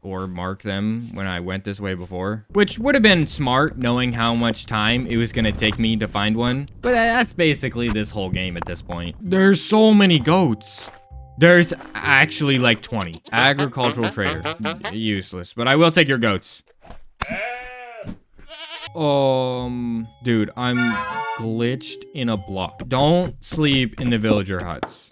or mark them when I went this way before, which would have been smart knowing how much time it was gonna take me to find one. But that's basically this whole game at this point. There's so many goats. There's actually like 20. Agricultural trader. Useless, but I will take your goats. Dude, I'm glitched in a block. Don't sleep in the villager huts.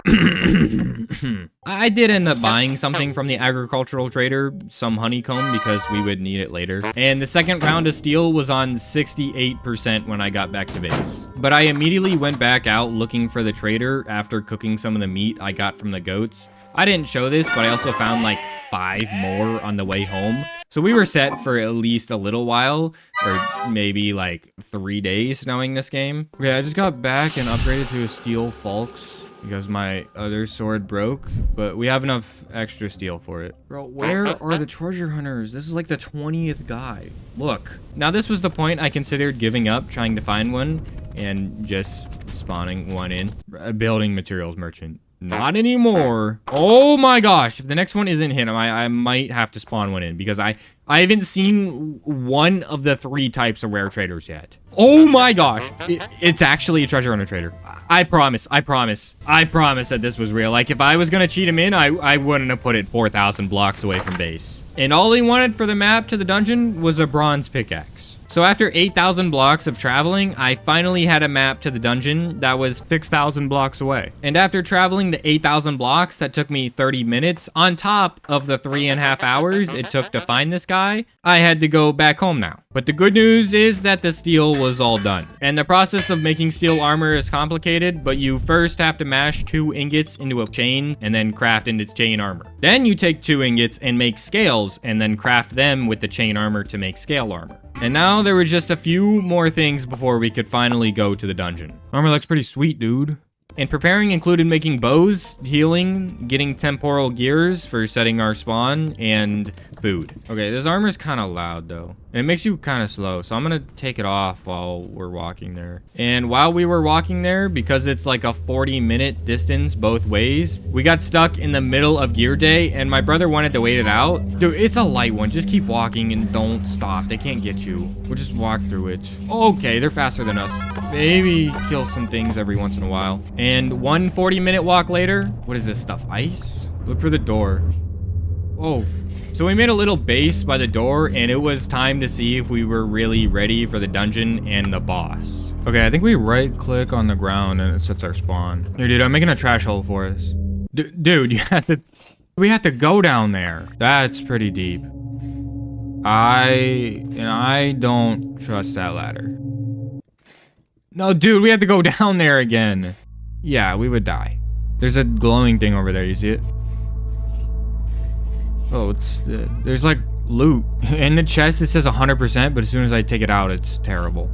I did end up buying something from the agricultural trader, some honeycomb, because we would need it later. And the second round of steel was on 68% when I got back to base. But I immediately went back out looking for the trader after cooking some of the meat I got from the goats. I didn't show this, but I also found like 5 more on the way home. So we were set for at least a little while, or maybe like 3 days knowing this game. Okay, I just got back and upgraded to a steel Flax because my other sword broke, but we have enough extra steel for it. Bro, where are the treasure hunters? This is like the 20th guy. Look. Now this was the point I considered giving up trying to find one and just spawning one in. A building materials merchant. Not anymore. Oh my gosh. If the next one isn't him, I might have to spawn one in because I haven't seen one of the 3 types of rare traders yet. Oh my gosh. It's actually a treasure hunter trader. I promise that this was real. Like if I was going to cheat him in, I wouldn't have put it 4,000 blocks away from base. And all he wanted for the map to the dungeon was a bronze pickaxe. So after 8,000 blocks of traveling, I finally had a map to the dungeon that was 6,000 blocks away. And after traveling the 8,000 blocks, that took me 30 minutes on top of the 3.5 hours it took to find this guy. I had to go back home now. But the good news is that the steel was all done. And the process of making steel armor is complicated, but you first have to mash 2 ingots into a chain and then craft into chain armor. Then you take 2 ingots and make scales and then craft them with the chain armor to make scale armor. And now there were just a few more things before we could finally go to the dungeon. Armor looks pretty sweet, dude. And preparing included making bows, healing, getting temporal gears for setting our spawn, and food. Okay, this armor's kind of loud though. And it makes you kind of slow, so I'm gonna take it off while we're walking there. And while we were walking there, because it's like a 40-minute distance both ways, we got stuck in the middle of gear day, and my brother wanted to wait it out. Dude, it's a light one. Just keep walking and don't stop. They can't get you. We'll just walk through it. Okay, they're faster than us. Maybe kill some things every once in a while. And one 40-minute walk later, what is this stuff? Ice? Look for the door. Oh. So we made a little base by the door, and it was time to see if we were really ready for the dungeon and the boss. Okay, I think we right-click on the ground and it sets our spawn. Here, dude, I'm making a trash hole for us. Dude, we have to go down there. That's pretty deep. I don't trust that ladder. No, dude, we have to go down there again. Yeah, we would die. There's a glowing thing over there. You see it? Oh, there's like loot. In the chest, it says 100%, but as soon as I take it out, it's terrible.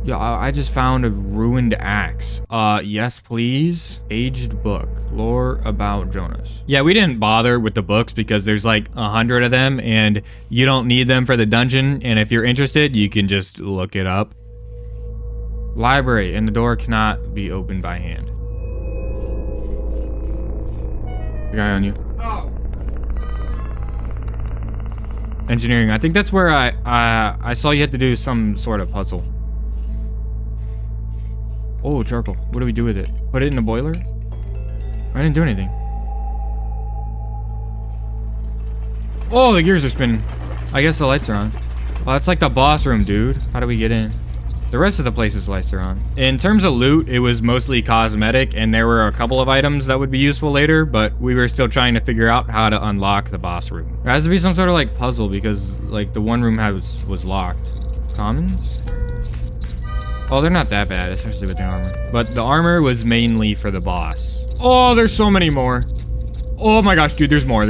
Yeah, I just found a ruined axe. Yes, please. Aged book. Lore about Jonas. Yeah, we didn't bother with the books because there's like 100 of them and you don't need them for the dungeon. And if you're interested, you can just look it up. Library, and the door cannot be opened by hand. Guy on you. Oh. Engineering. I think that's where I saw you had to do some sort of puzzle. Oh, charcoal. What do we do with it? Put it in the boiler? I didn't do anything. Oh, the gears are spinning. I guess the lights are on. Well, that's like the boss room, dude. How do we get in? The rest of the place's lights are on. In terms of loot, it was mostly cosmetic, and there were a couple of items that would be useful later, but we were still trying to figure out how to unlock the boss room. There has to be some sort of like puzzle because like the one room was locked. Commons? Oh, they're not that bad, especially with the armor. But the armor was mainly for the boss. Oh, there's so many more. Oh my gosh, dude, there's more.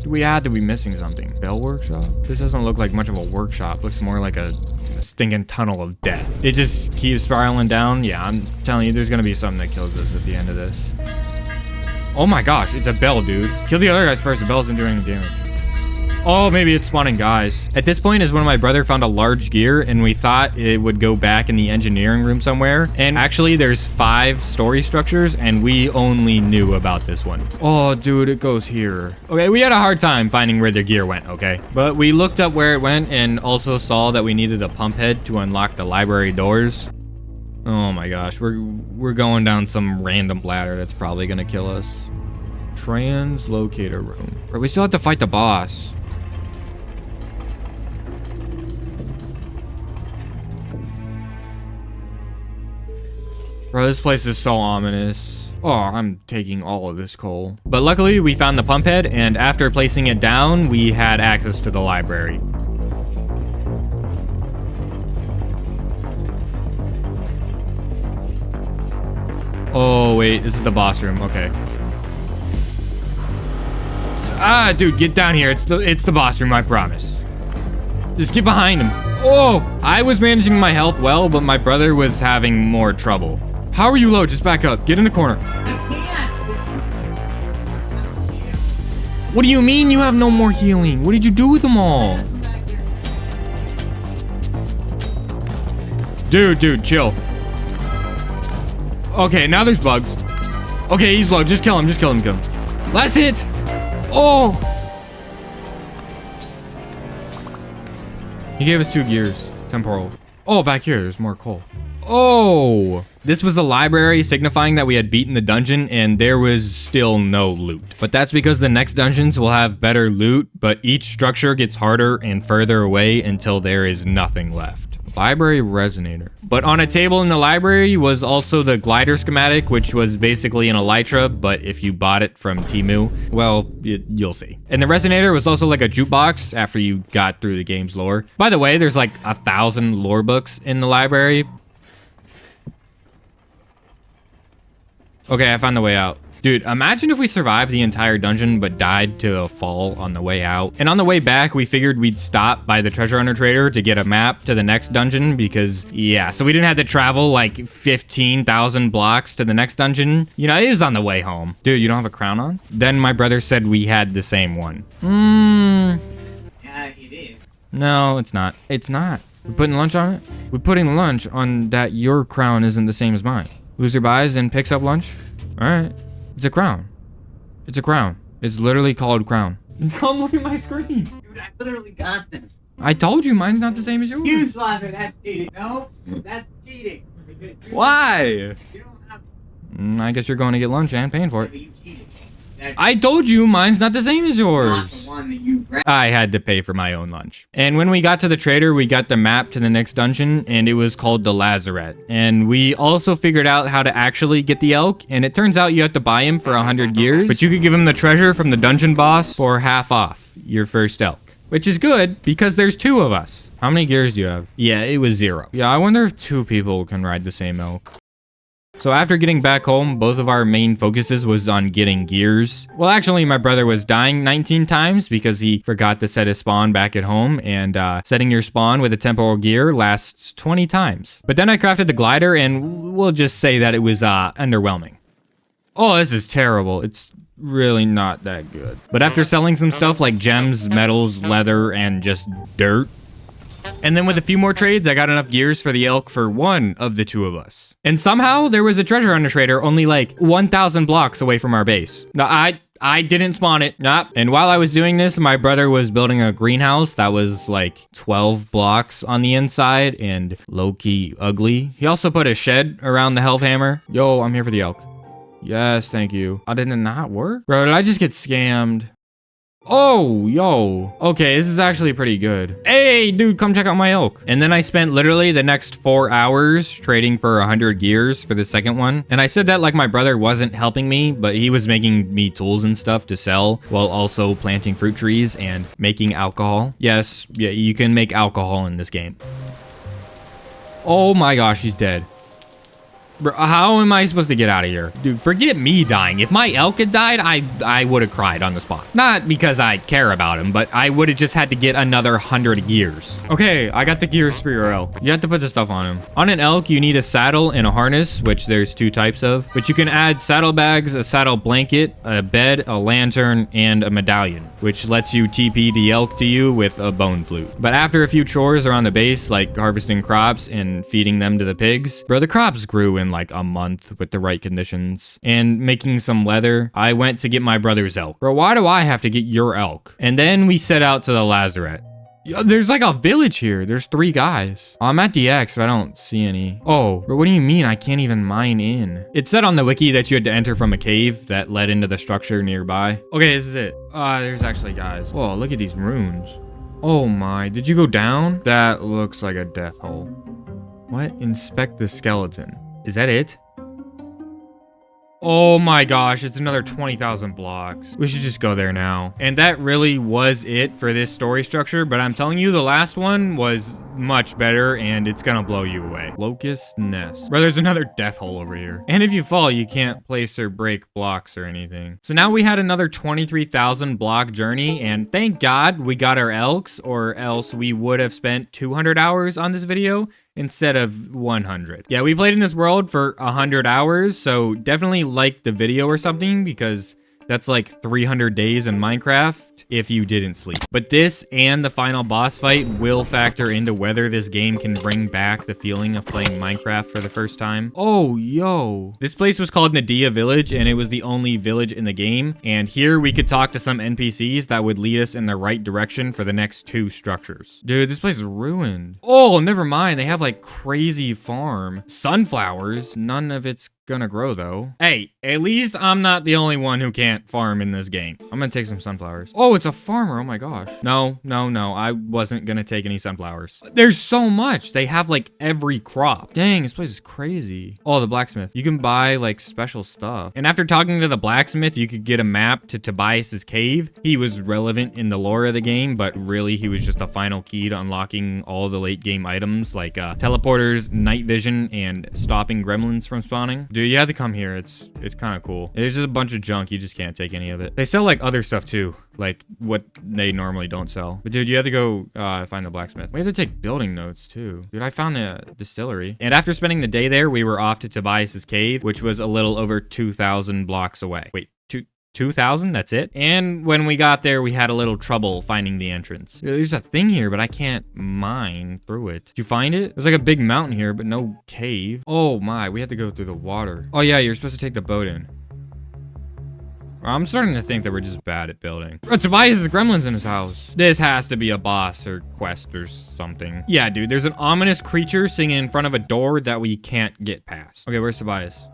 We had to be missing something. Bell workshop? This doesn't look like much of a workshop. Looks more like a stinking tunnel of death. It just keeps spiraling down. Yeah, I'm telling you, there's gonna be something that kills us at the end of this. Oh my gosh, it's a bell, dude. Kill the other guys first. The bell isn't doing any damage. Oh, maybe it's spawning guys. At this point is when my brother found a large gear and we thought it would go back in the engineering room somewhere. And actually there's 5 story structures and we only knew about this one. Oh, dude, it goes here. Okay, we had a hard time finding where the gear went, okay? But we looked up where it went and also saw that we needed a pump head to unlock the library doors. Oh my gosh, we're going down some random ladder that's probably gonna kill us. Translocator room. But we still have to fight the boss. Bro, this place is so ominous. Oh, I'm taking all of this coal. But luckily, we found the pump head, and after placing it down, we had access to the library. Oh, wait, this is the boss room. Okay. Ah, dude, get down here. It's the boss room, I promise. Just get behind him. Oh, I was managing my health well, but my brother was having more trouble. How are you low? Just back up. Get in the corner. I can't. What do you mean you have no more healing? What did you do with them all? Dude, chill. Okay, now there's bugs. Okay, he's low. Just kill him. Kill him. That's it. Oh. He gave us 2 gears. Temporal. Oh, back here. There's more coal. Oh, this was the library signifying that we had beaten the dungeon and there was still no loot. But that's because the next dungeons will have better loot, but each structure gets harder and further away until there is nothing left. Library resonator. But on a table in the library was also the glider schematic, which was basically an elytra, but if you bought it from Temu, well, you'll see. And the resonator was also like a jukebox after you got through the game's lore. By the way, there's like 1,000 lore books in the library. Okay, I found the way out. Dude, imagine if we survived the entire dungeon but died to a fall on the way out. And on the way back, we figured we'd stop by the treasure hunter trader to get a map to the next dungeon because, yeah, so we didn't have to travel like 15,000 blocks to the next dungeon. You know, it was on the way home. Dude, you don't have a crown on? Then my brother said we had the same one. Yeah, it is. No, it's not. It's not. We're putting lunch on it? We're putting lunch on that your crown isn't the same as mine. Loser buys and picks up lunch? All right. It's a crown. It's a crown. It's literally called crown. Come look at my screen. Dude, I literally got this. I told you mine's not the same as yours. You Slaver, that's cheating. No, that's cheating. Because Why? You don't have I guess you're going to get lunch and paying for to it. you cheated. That's I told you mine's not the same as not yours. the one that you grabbed. I had to pay for my own lunch. And when we got to the trader, we got the map to the next dungeon, and it was called the Lazarette. And we also figured out how to actually get the elk, and it turns out you have to buy him for 100 gears, but you could give him the treasure from the dungeon boss for half off your first elk. Which is good, because there's 2 of us. How many gears do you have? Yeah, it was 0. Yeah, I wonder if 2 people can ride the same elk. So after getting back home, both of our main focuses was on getting gears. Well, actually, my brother was dying 19 times because he forgot to set his spawn back at home, and setting your spawn with a temporal gear lasts 20 times. But then I crafted the glider, and we'll just say that it was underwhelming. Oh, this is terrible. It's really not that good. But after selling some stuff like gems, metals, leather, and just dirt, and then with a few more trades, I got enough gears for the elk for one of the 2 of us. And somehow there was a treasure hunter trader only like 1,000 blocks away from our base. Now, I didn't spawn it. Nah. And while I was doing this, my brother was building a greenhouse that was like 12 blocks on the inside and low-key ugly. He also put a shed around the Hellhammer. Yo, I'm here for the elk. Yes, thank you. Oh, did it not work? Bro, did I just get scammed? Oh, yo. Okay, this is actually pretty good. Hey, dude, come check out my elk. And then I spent literally the next 4 hours trading for 100 gears for the second one. And I said that like my brother wasn't helping me, but he was making me tools and stuff to sell while also planting fruit trees and making alcohol. Yes, yeah, you can make alcohol in this game. Oh my gosh, he's dead. Bro, how am I supposed to get out of here? Dude, forget me dying. If my elk had died, I would have cried on the spot. Not because I care about him, but I would have just had to get another 100 gears. Okay, I got the gears for your elk. You have to put the stuff on him. On an elk, you need a saddle and a harness, which there's 2 types of. But you can add saddlebags, a saddle blanket, a bed, a lantern, and a medallion, which lets you TP the elk to you with a bone flute. But after a few chores around the base, like harvesting crops and feeding them to the pigs, bro, the crops grew in like a month with the right conditions. And making some leather, I went to get my brother's elk. Bro, why do I have to get your elk? And then we set out to the Lazarette. Yo, there's like a village here. There's 3 guys. I'm at the X, but I don't see any. Oh, bro, what do you mean I can't even mine in? It said on the wiki that you had to enter from a cave that led into the structure nearby. Okay, this is it. There's actually guys. Whoa, look at these runes. Oh my, did you go down? That looks like a death hole. What? Inspect the skeleton. Is that it? Oh my gosh, it's another 20,000 blocks. We should just go there now. And that really was it for this story structure, but I'm telling you, the last one was much better and it's gonna blow you away. Locust nest. Bro, there's another death hole over here. And if you fall, you can't place or break blocks or anything. So now we had another 23,000 block journey, and thank God we got our elks, or else we would have spent 200 hours on this video instead of 100. Yeah, we played in this world for 100 hours, so definitely like the video or something, because that's like 300 days in Minecraft. if you didn't sleep. But this and the final boss fight will factor into whether this game can bring back the feeling of playing Minecraft for the first time. Oh, yo. This place was called Nadia Village, and it was the only village in the game. And here we could talk to some NPCs that would lead us in the right direction for the next 2 structures. Dude, this place is ruined. Oh, never mind. They have like crazy farm. Sunflowers. None of it's gonna grow though. Hey, at least I'm not the only one who can't farm in this game. I'm gonna take some sunflowers. Oh, it's a farmer. Oh my gosh. No. I wasn't gonna take any sunflowers. There's so much. They have like every crop. Dang, this place is crazy. Oh, the blacksmith. You can buy like special stuff. And after talking to the blacksmith, you could get a map to Tobias's cave. He was relevant in the lore of the game, but really he was just a final key to unlocking all the late game items like teleporters, night vision, and stopping gremlins from spawning. Dude, you have to come here. It's kind of cool. There's just a bunch of junk. You just can't take any of it. They sell like other stuff too, like what they normally don't sell. But dude, you have to go find the blacksmith. We have to take building notes too. Dude, I found the distillery. And after spending the day there, we were off to Tobias's cave, which was a little over 2,000 blocks away. Wait, 2,000? That's it? And when we got there, we had a little trouble finding the entrance. There's a thing here, but I can't mine through it. Did you find it? There's like a big mountain here, but no cave. Oh my, we had to go through the water. Oh yeah, you're supposed to take the boat in. I'm starting to think that we're just bad at building. Oh, Tobias' gremlins in his house. This has to be a boss or quest or something. Yeah, dude, there's an ominous creature sitting in front of a door that we can't get past. Okay, where's Tobias?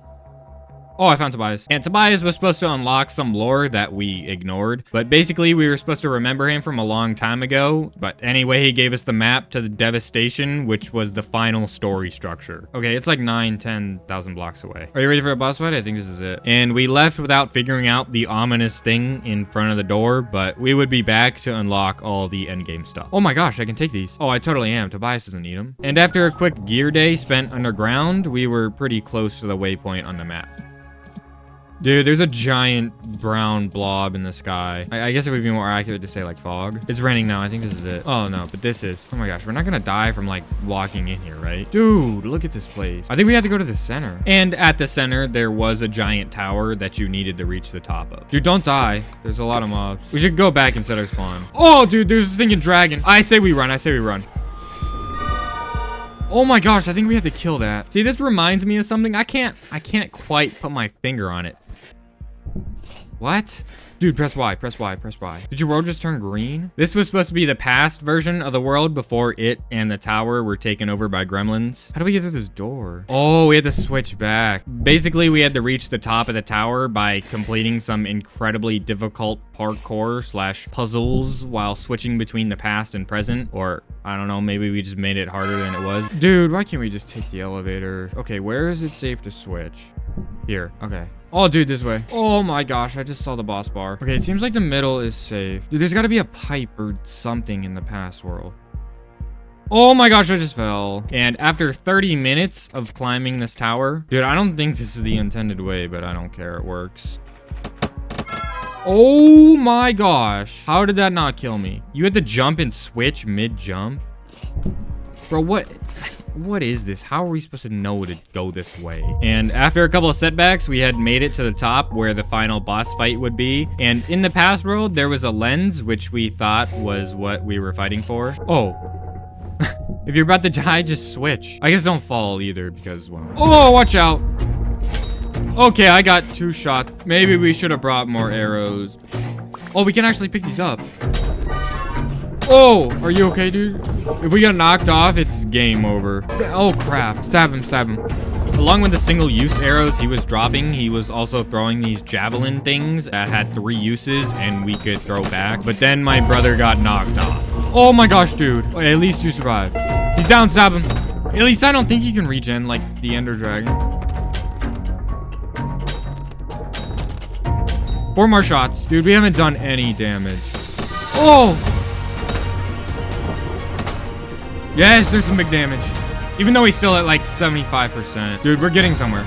Oh, I found Tobias. And Tobias was supposed to unlock some lore that we ignored. But basically, we were supposed to remember him from a long time ago. But anyway, he gave us the map to the devastation, which was the final story structure. Okay, it's like 10,000 blocks away. Are you ready for a boss fight? I think this is it. And we left without figuring out the ominous thing in front of the door. But we would be back to unlock all the endgame stuff. Oh my gosh, I can take these. Oh, I totally am. Tobias doesn't need them. And after a quick gear day spent underground, we were pretty close to the waypoint on the map. Dude, there's a giant brown blob in the sky. I guess it would be more accurate to say like fog. It's raining now. I think this is it. Oh no, but this is. Oh my gosh, we're not gonna die from like walking in here, right? Dude, look at this place. I think we had to go to the center. And at the center, there was a giant tower that you needed to reach the top of. Dude, don't die. There's a lot of mobs. We should go back and set our spawn. Oh, dude, there's this thinking dragon. I say we run. Oh my gosh, I think we have to kill that. See, this reminds me of something. I can't quite put my finger on it. What? Dude, press Y. Did your world just turn green? This was supposed to be the past version of the world before it and the tower were taken over by gremlins. How do we get through this door? Oh, we had to switch back. Basically, we had to reach the top of the tower by completing some incredibly difficult parkour / puzzles while switching between the past and present. Or, I don't know, maybe we just made it harder than it was. Dude, why can't we just take the elevator? Okay, where is it safe to switch? Here, okay. Oh, dude, this way. Oh my gosh, I just saw the boss bar. Okay, it seems like the middle is safe. Dude, there's got to be a pipe or something in the past world. Oh my gosh, I just fell. And after 30 minutes of climbing this tower, dude, I don't think this is the intended way, but I don't care. It works. Oh my gosh. How did that not kill me? You had to jump and switch mid-jump? Bro, what is this? How are we supposed to know to go this way? And after a couple of setbacks, we had made it to the top where the final boss fight would be. And in the past world, there was a lens, which we thought was what we were fighting for. Oh. If you're about to die, just switch. I guess don't fall either because, well... Oh, watch out. Okay, I got 2 shots. Maybe we should have brought more arrows. Oh, we can actually pick these up. Oh, are you okay, dude? If we get knocked off, it's game over. Oh, crap. Stab him. Along with the single-use arrows he was dropping, he was also throwing these javelin things that had 3 uses and we could throw back. But then my brother got knocked off. Oh my gosh, dude. Okay, at least you survived. He's down, stab him. At least I don't think he can regen like the Ender Dragon. 4 more shots. Dude, we haven't done any damage. Oh! Yes, there's some big damage. Even though he's still at like 75%. Dude, we're getting somewhere.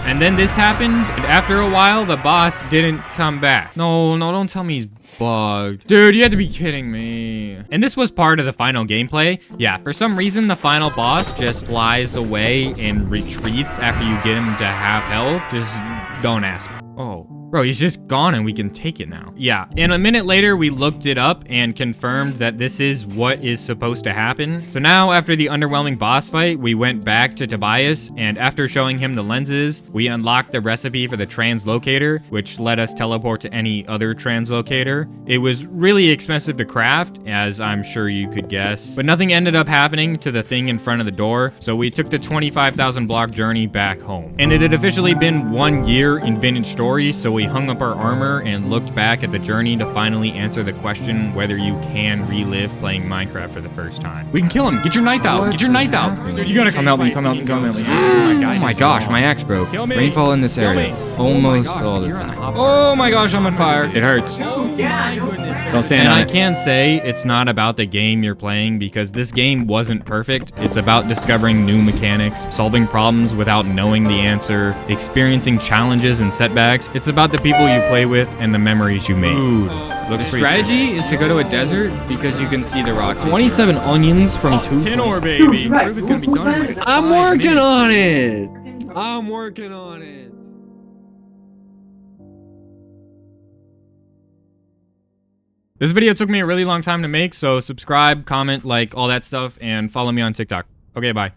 And then this happened, and after a while, the boss didn't come back. No, don't tell me he's bugged. Dude, you had to be kidding me. And this was part of the final gameplay. Yeah, for some reason, the final boss just flies away and retreats after you get him to half health. Just don't ask me. Oh. Bro, he's just gone and we can take it now. Yeah, and a minute later, we looked it up and confirmed that this is what is supposed to happen. So now, after the underwhelming boss fight, we went back to Tobias, and after showing him the lenses, we unlocked the recipe for the translocator, which let us teleport to any other translocator. It was really expensive to craft, as I'm sure you could guess, but nothing ended up happening to the thing in front of the door, so we took the 25,000 block journey back home. And it had officially been 1 year in Vintage Story, so we hung up our armor and looked back at the journey to finally answer the question whether you can relive playing Minecraft for the first time. We can kill him. Get your knife out. Get your knife out. Dude, you gotta come help me. Come help me. Come help me. Oh my gosh, my axe broke. Kill me. Rainfall in this Kill area. me. Almost Oh my gosh, all the you're on a time. hot Oh my gosh, I'm on fire. It hurts. Yeah, Don't stand And on I it. can say it's not about the game you're playing because this game wasn't perfect. It's about discovering new mechanics, solving problems without knowing the answer, experiencing challenges and setbacks. It's about the people you play with and the memories you make. Looks The pretty strategy is to go to a desert because you can see the rocks. 27 onions from good. 2. Tin ore, baby. Right. Proof is gonna be done in like I'm 5 working minutes. on it. I'm working on it. This video took me a really long time to make, so subscribe, comment, like, all that stuff, and follow me on TikTok. Okay, bye.